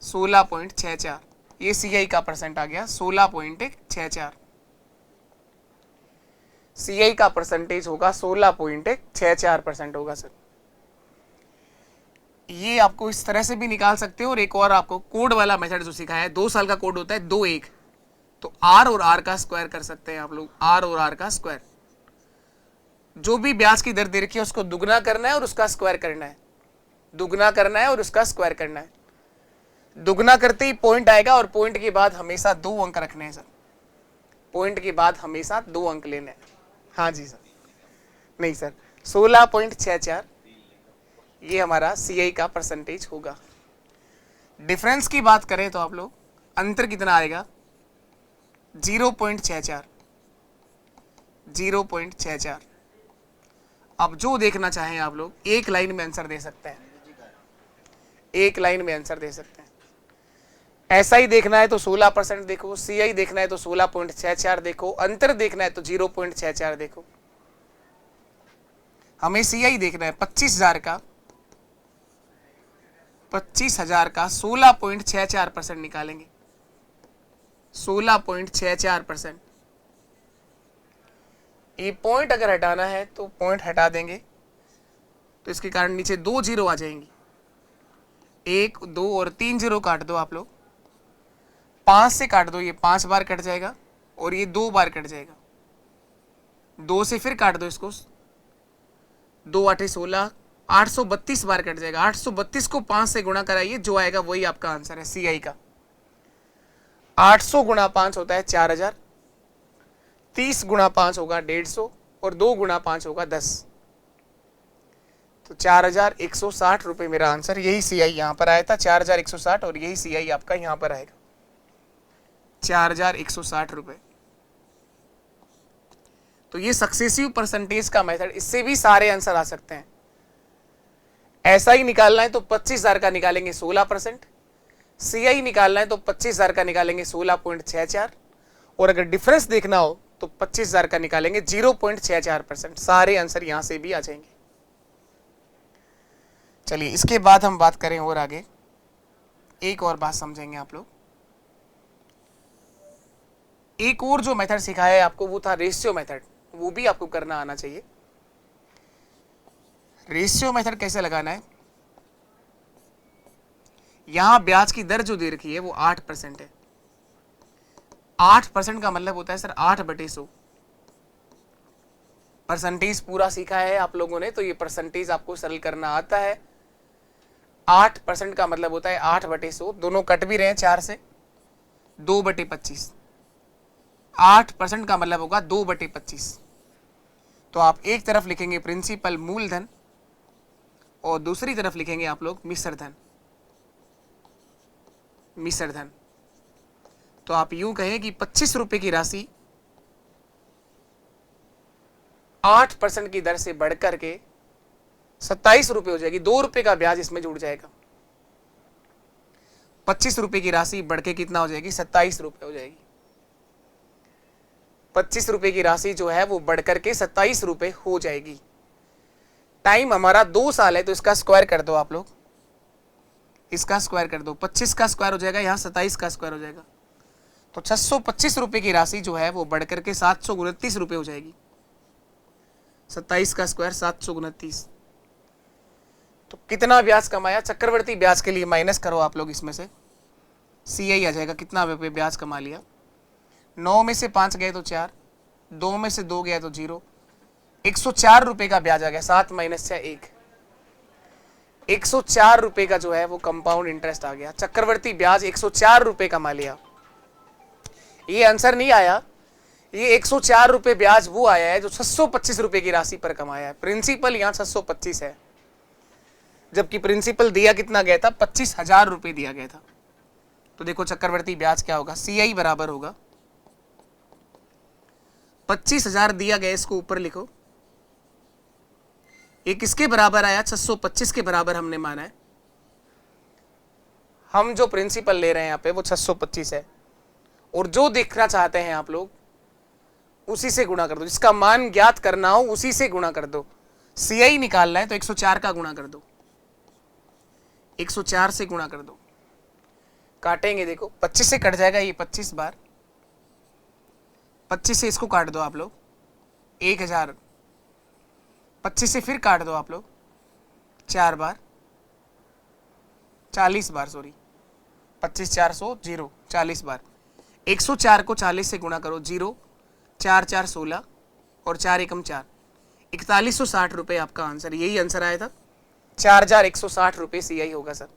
16.64 ये सीआई का परसेंट आ गया, 16.64। सीआई का परसेंटेज होगा 16.64% होगा सर। ये आपको इस तरह से भी निकाल सकते हो, और एक और आपको कोड वाला मेथड जो सिखाया है, 2 साल का कोड होता है 2-1, तो आर और आर का स्क्वायर कर सकते हैं आप लोग, आर और आर का स्क्वायर। जो भी ब्याज की दर दे रखी है उसको दुगना करना है और उसका स्क्वायर करना है, दुगना करना है और उसका स्क्वायर करना है। दुगना करते ही पॉइंट आएगा, और पॉइंट के बाद हमेशा 2 अंक रखने हैं सर, पॉइंट के बाद हमेशा 2 अंक लेने हैं। हाँ जी सर, नहीं सर, 16.64 ये हमारा सीआई का परसेंटेज होगा। डिफरेंस की बात करें तो आप लोग अंतर कितना आएगा? 0.64। 0.64। अब जो देखना चाहें आप लोग एक लाइन में आंसर दे सकते हैं, एक लाइन में आंसर दे सकते हैं। ऐसा ही देखना है तो 16% देखो, सीआई देखना है तो 16.64 देखो, अंतर देखना है तो 0.64 देखो। हमें सीआई देखना है 25,000 का, 25,000 का 16.64% निकालेंगे, 16.64%। ये पॉइंट अगर हटाना है तो पॉइंट हटा देंगे, तो इसके कारण नीचे 2 जीरो आ जाएंगी, 1 2 और 3 जीरो काट दो आप लोग, 5 से काट दो, ये 5 बार कट जाएगा और ये 2 बार कट जाएगा। 2 से फिर काट दो इसको, 2 8 16, 832 बार कट जाएगा। 832 को 5 से गुणा कराइए, जो आएगा वही आपका आंसर है सीआई का। 800 गुणा 5 होता है 4000, 30 गुणा 5 होगा 150, और 2 गुणा 5 होगा 10। तो 4160 रुपए मेरा आंसर, यही सीआई यहां पर आया था 4160, और यही सीआई आपका यहां पर आएगा 4160 रुपए। तो ये सक्सेसिव परसेंटेज का मेथड, इससे भी सारे आंसर आ सकते हैं। ऐसा ही निकालना है तो 25,000 का निकालेंगे 16%, सीआई निकालना है तो 25,000 का निकालेंगे 16.64, और अगर डिफरेंस देखना हो तो 25,000 का निकालेंगे 0.64%। सारे आंसर यहां से भी आ जाएंगे। चलिए इसके बाद हम बात करें और आगे, एक और बात समझेंगे आप लोग। एक और जो मेथड सिखाया है आपको वो था रेशियो मेथड, वो भी आपको करना आना चाहिए। रेशियो मेथड कैसे लगाना है? यहां ब्याज की दर जो दे रखी है वो 8% है। 8% का मतलब होता है सर 8/100। परसेंटेज पूरा सीखा है आप लोगों ने, तो ये परसेंटेज आपको सरल करना आता है। 8% का मतलब होता है 8/100, दोनों कट भी रहे हैं 4 से, 2/25। 8% का मतलब होगा 2/25। तो आप एक तरफ लिखेंगे प्रिंसिपल मूलधन और दूसरी तरफ लिखेंगे आप लोग मिश्र धन। मिश्र धन तो आप यूं कहें कि 25 रुपए की राशि 8% की दर से बढ़कर के 27 रुपए हो जाएगी। 2 रुपए का ब्याज इसमें जुड़ जाएगा। 25 रुपए की राशि बढ़ के कितना हो जाएगी? 27 रुपए हो जाएगी। 25 रुपए की राशि जो है वो बढ़कर के 27 रुपए हो जाएगी। टाइम हमारा 2 साल है, तो इसका स्क्वायर कर दो आप लोग। इसका स्क्वायर कर दो, 25 का स्क्वायर हो जाएगा, यहाँ 27 का स्क्वायर हो जाएगा। तो 625 रुपए की राशि जो है वो बढ़ करके 729 रुपए हो जाएगी। 27 का स्क्वायर 729। तो कितना ब्याज कमाया? चक्रवर्ती ब्याज के लिए माइनस करो आप लोग इसमें से, CI आ जाएगा कितना रुपए ब्याज कमा लिया। 9 में से 5 गए तो 4, 2 में से 2 गया तो 0, 104 रुपए का ब्याज आ गया। 7 माइनस 6 1, 104 रुपए का जो है वो कंपाउंड इंटरेस्ट आ गया। चक्रवर्ती ब्याज 104 रुपए कमा लिया। ये आंसर नहीं आया, ये 104 रुपए ब्याज वो आया है जो 625 रुपए की राशि पर कमाया है। प्रिंसिपल यहाँ 625 है, जबकि प्रिंसिपल दिया कितना गया था? 25,000 रुपए दिया गया था। तो देखो चक्रवर्ती ब्याज क्या होगा, CI बराबर होगा 25,000 दिया गया, इसको ऊपर लिखो। ये किसके बराबर आया? 625 के बराबर हमने माना है। हम जो प्रिंसिपल ले रहे हैं यहाँ पे वो 625 है, और जो देखना चाहते हैं आप लोग उसी से गुणा कर दो, जिसका मान ज्ञात करना हो उसी से गुणा कर दो। CI निकालना है तो 104 का गुणा कर दो, 104 से गुणा कर दो। काटेंगे, देखो 25 से कट जाएगा ये 25 बार, 25 से इसको काट दो आप लोग 1000, 25 से फिर काट दो आप लोग 4 बार, 40 बार, सॉरी 25 400 0, 40 बार। 104 को 40 से गुणा करो, 0 4 4 16 और 4 एकम 4, 4160 रुपए आपका आंसर। यही आंसर आया था, 4160 रुपए CI होगा सर।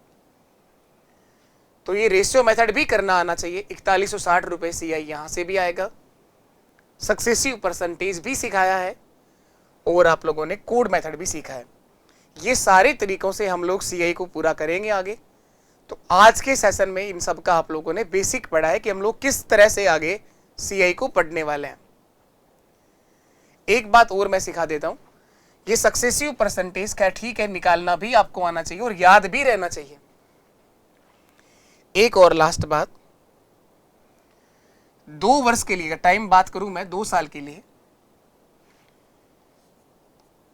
तो ये रेशियो मेथड भी करना आना चाहिए। 4160 रुपए CI यहां से भी आएगा। सक्सेसिव परसेंटेज भी सिखाया है और आप लोगों ने कोड मेथड भी सीखा है। ये सारे तरीकों से हम लोग CI को पूरा करेंगे आगे। तो आज के सेशन में इन सब का आप लोगों ने बेसिक पढ़ा है कि हम लोग किस तरह से आगे CI को पढ़ने वाले हैं। एक बात और मैं सिखा देता हूं, ये सक्सेसिव परसेंटेज का ठीक है, निकालना भी आपको आना चाहिए और याद भी रहना चाहिए। एक और लास्ट बात, 2 वर्ष के लिए टाइम बात करूं मैं, 2 साल के लिए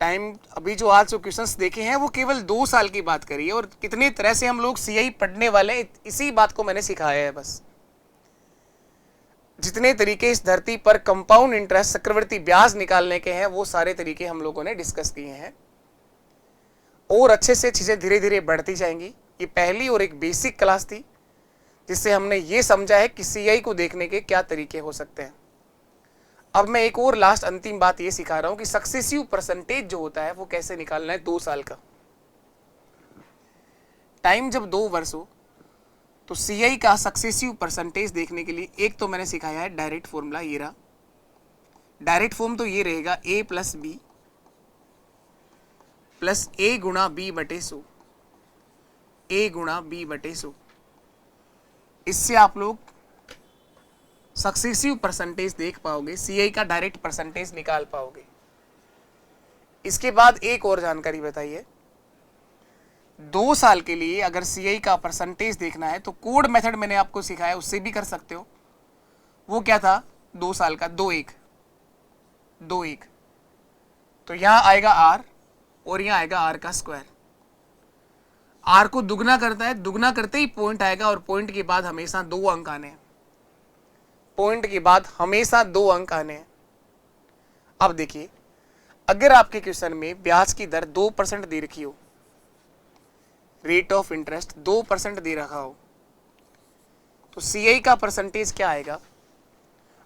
टाइम, अभी जो आज जो क्वेश्चंस देखे हैं वो केवल 2 साल की बात करी है, और कितने तरह से हम लोग CI पढ़ने वाले हैं इसी बात को मैंने सिखाया है बस। जितने तरीके इस धरती पर कंपाउंड इंटरेस्ट चक्रवर्ती ब्याज निकालने के हैं वो सारे तरीके हम लोगों ने डिस्कस किए हैं, और अच्छे से चीजें धीरे धीरे बढ़ती जाएंगी। ये पहली और एक बेसिक क्लास थी जिससे हमने ये समझा है कि CI को देखने के क्या तरीके हो सकते हैं। अब मैं एक और लास्ट अंतिम बात ये सिखा रहा हूं कि सक्सेसिव परसेंटेज जो होता है वो कैसे निकालना है 2 साल का। टाइम जब 2 वर्ष हो तो CI का सक्सेसिव परसेंटेज देखने के लिए एक तो मैंने सिखाया है डायरेक्ट फॉर्मूला, ये रहा। डायरेक्ट फॉर्म तो ये रहेगा A plus B plus A गुणा B बटे 100, A गुणा B बटे 100। इससे आप लोग सक्सेसिव परसेंटेज देख पाओगे, CI का डायरेक्ट परसेंटेज निकाल पाओगे। इसके बाद एक और जानकारी बताइए, 2 साल के लिए अगर CI का परसेंटेज देखना है तो कोड मेथड मैंने आपको सिखाया, उससे भी कर सकते हो। वो क्या था 2 साल का? 2 1 2 1, तो यहां आएगा R और यहां आएगा R का स्क्वायर। R को दुगना करता है, दुगना करते ही पॉइंट आएगा, और पॉइंट के बाद हमेशा 2 अंक आने हैं, पॉइंट के बाद हमेशा 2 अंक आने हैं। अब देखिए, अगर आपके क्वेश्चन में ब्याज की दर 2% दे रखी हो, रेट ऑफ इंटरेस्ट 2% दे रखा हो, तो CI का परसेंटेज क्या आएगा?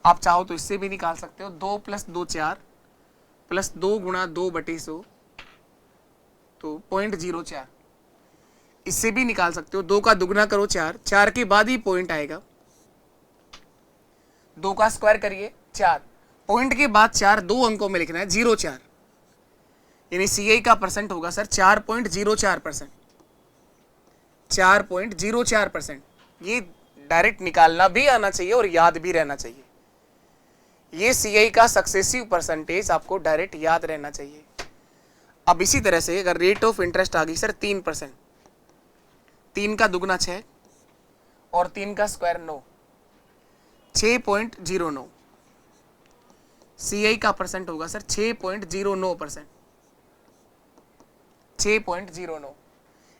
आप चाहो तो इससे भी निकाल सकते हो, 2 + 2 4 प्लस 2 गुणा 2 बटे 100, तो 0.04। इससे भी निकाल सकते हो, 2 का दुगना करो 4, 4 के बाद ही पॉइंट आएगा, 2 का स्क्वायर करिए 4, पॉइंट के बाद 4 2 अंकों में लिखना है 04, यानी CI का परसेंट होगा सर 4.04%, 4.04%। ये डायरेक्ट निकालना भी आना चाहिए और याद भी रहना चाहिए। ये CI का सक्सेसिव परसेंटेज आपको डायरेक्ट याद रहना चाहिए। अब इसी तरह से अगर रेट ऑफ इंटरेस्ट आ गई सर 3%, 3 का दुगना 6 और 3 का स्क्वायर 9, 6.09, CI का परसेंट होगा सर 6.09%, 6.09।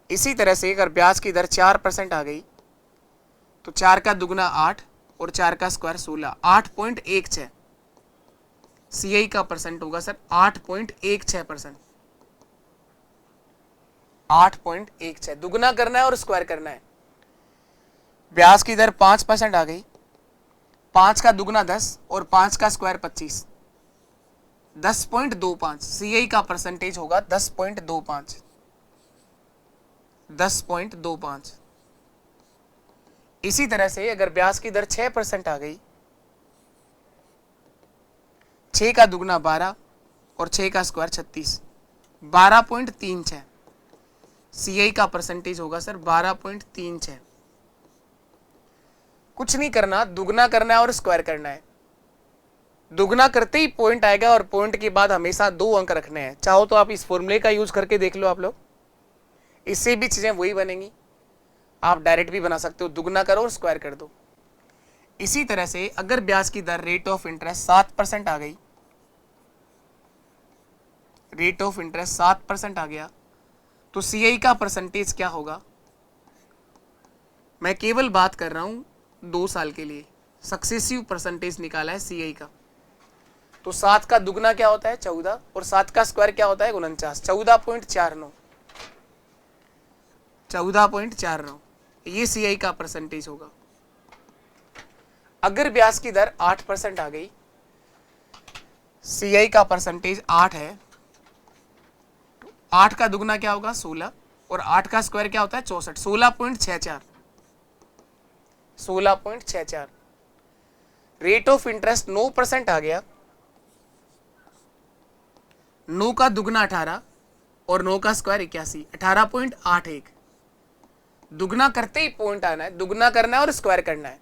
इसी तरह से अगर ब्याज की दर 4% आ गई तो 4 का दुगना 8 और 4 का स्क्वायर 16, 8.16 सीआई का परसेंट होगा सर 8.16%। 8.16 दुगना करना है और स्क्वायर करना है। ब्याज की दर 5% आ गई, 5 का दुगना 10 और 5 का स्क्वायर 25, 10.25 सीआई का परसेंटेज होगा 10.25। 10.25। इसी तरह से अगर ब्याज की दर 6% आ गई, 6 का दुगना 12 और 6 का स्क्वायर 36, 12.36 सीआई का परसेंटेज होगा सर 12.36। कुछ नहीं करना, दुगना करना है और स्क्वायर करना है। दुगना करते ही पॉइंट आएगा और पॉइंट के बाद हमेशा 2 अंक रखने हैं। चाहो तो आप इस फॉर्मूले का यूज करके देख लो आप लोग, इससे भी चीजें वही बनेंगी। आप डायरेक्ट भी बना सकते हो, दुगना करो और स्क्वायर कर दो। इसी तरह से अगर ब्याज की दर रेट ऑफ इंटरेस्ट 7% आ गई, रेट ऑफ इंटरेस्ट 7% आ गया तो सीआई का परसेंटेज क्या होगा। मैं केवल बात कर रहा हूं 2 साल के लिए, सक्सेसिव परसेंटेज निकाला है सीआई का। तो 7 का दुगना क्या होता है 14 और 7 का स्क्वायर क्या होता है 49, 14.49। 14.49 ये सीआई का परसेंटेज होगा। अगर ब्याज की दर 8% आ गई, सीआई का परसेंटेज 8 है, 8 का दुगना क्या होगा 16 और 8 का स्क्वायर क्या होता है 64, 16.64। 16.64। रेट ऑफ इंटरेस्ट 9% आ गया, 9 का दुगना 18 और 9 का स्क्वायर 81, 18.81। दुगना करते ही पॉइंट आना है, दुगना करना है और स्क्वायर करना है।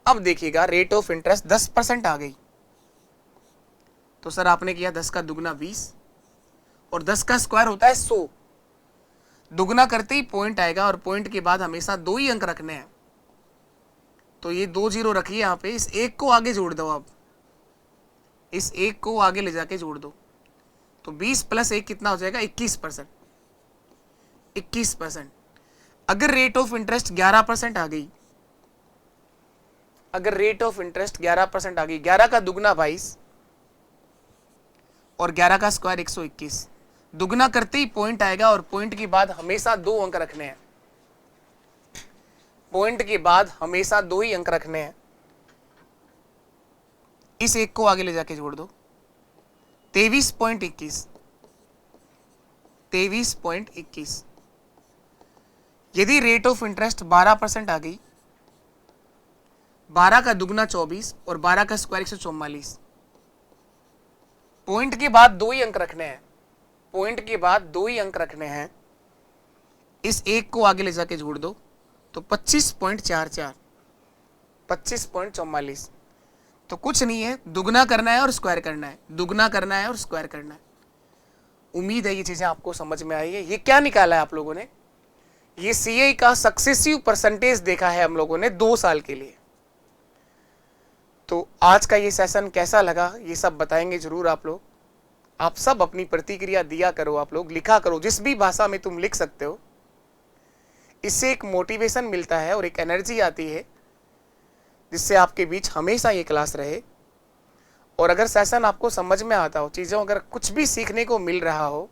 अब देखिएगा रेट ऑफ इंटरेस्ट 10% आ गई तो सर आपने किया 10 का दुगना 20 और 10 का स्क्वायर होता है 100। दुगना करते ही पॉइंट आएगा और पॉइंट के बाद हमेशा 2 ही अंक रखने हैं। तो ये 2 जीरो रखिए यहाँ पे, इस एक को आगे जोड़ दो। आप इस एक को आगे ले जाके जोड़ दो तो 20 + 1 कितना हो जाएगा 21%। 21%। अगर रेट ऑफ इंटरेस्ट 11% आ गई, अगर रेट ऑफ इंटरेस्ट 11% आ गई, 11 का दुगना 22 और 11 का स्क्वायर 121। दुगना करते ही पॉइंट आएगा और पॉइंट के बाद हमेशा 2 अंक रखने हैं। पॉइंट के बाद हमेशा 2 ही अंक रखने हैं। इस एक को आगे ले जाके जोड़ दो 23.21। 23.21। यदि रेट ऑफ इंटरेस्ट 12% आ गई, 12 का दुगना 24 और 12 का स्क्वायर 144। पॉइंट के बाद 2 ही अंक रखने हैं। पॉइंट के बाद 2 ही अंक रखने हैं। इस एक को आगे ले जाके जोड़ दो तो 25.44। 25.44। तो कुछ नहीं है, दुगना करना है और स्क्वायर करना है, दुगना करना है और स्क्वायर करना है। उम्मीद है ये चीजें आपको समझ में आई है। ये क्या निकाला है आप लोगों ने, ये सीआई का सक्सेसिव परसेंटेज देखा है हम लोगों ने 2 साल के लिए। तो आज का ये सेशन कैसा लगा ये सब बताएंगे जरूर आप लोग। आप सब अपनी प्रतिक्रिया दिया करो, आप लोग लिखा करो, जिस भी भाषा में तुम लिख सकते हो। इससे एक मोटिवेशन मिलता है और एक एनर्जी आती है जिससे आपके बीच हमेशा ये क्लास रहे। और अगर सेशन आपको समझ में आता हो, चीज़ों अगर कुछ भी सीखने को मिल रहा हो,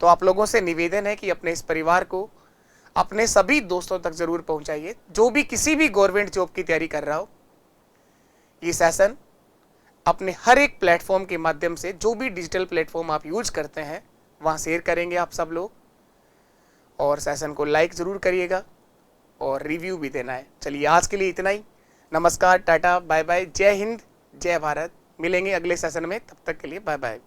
तो आप लोगों से निवेदन है कि अपने इस परिवार को अपने सभी दोस्तों तक जरूर पहुंचाइए, जो भी किसी भी गवर्नमेंट जॉब की तैयारी कर रहा हो। ये सेशन अपने हर एक प्लेटफॉर्म के माध्यम से, जो भी डिजिटल प्लेटफॉर्म आप यूज करते हैं वहाँ शेयर करेंगे आप सब लोग। और सेशन को लाइक ज़रूर करिएगा और रिव्यू भी देना है। चलिए आज के लिए इतना ही। नमस्कार, टाटा, बाय बाय, जय हिंद, जय भारत। मिलेंगे अगले सेशन में, तब तक के लिए बाय बाय।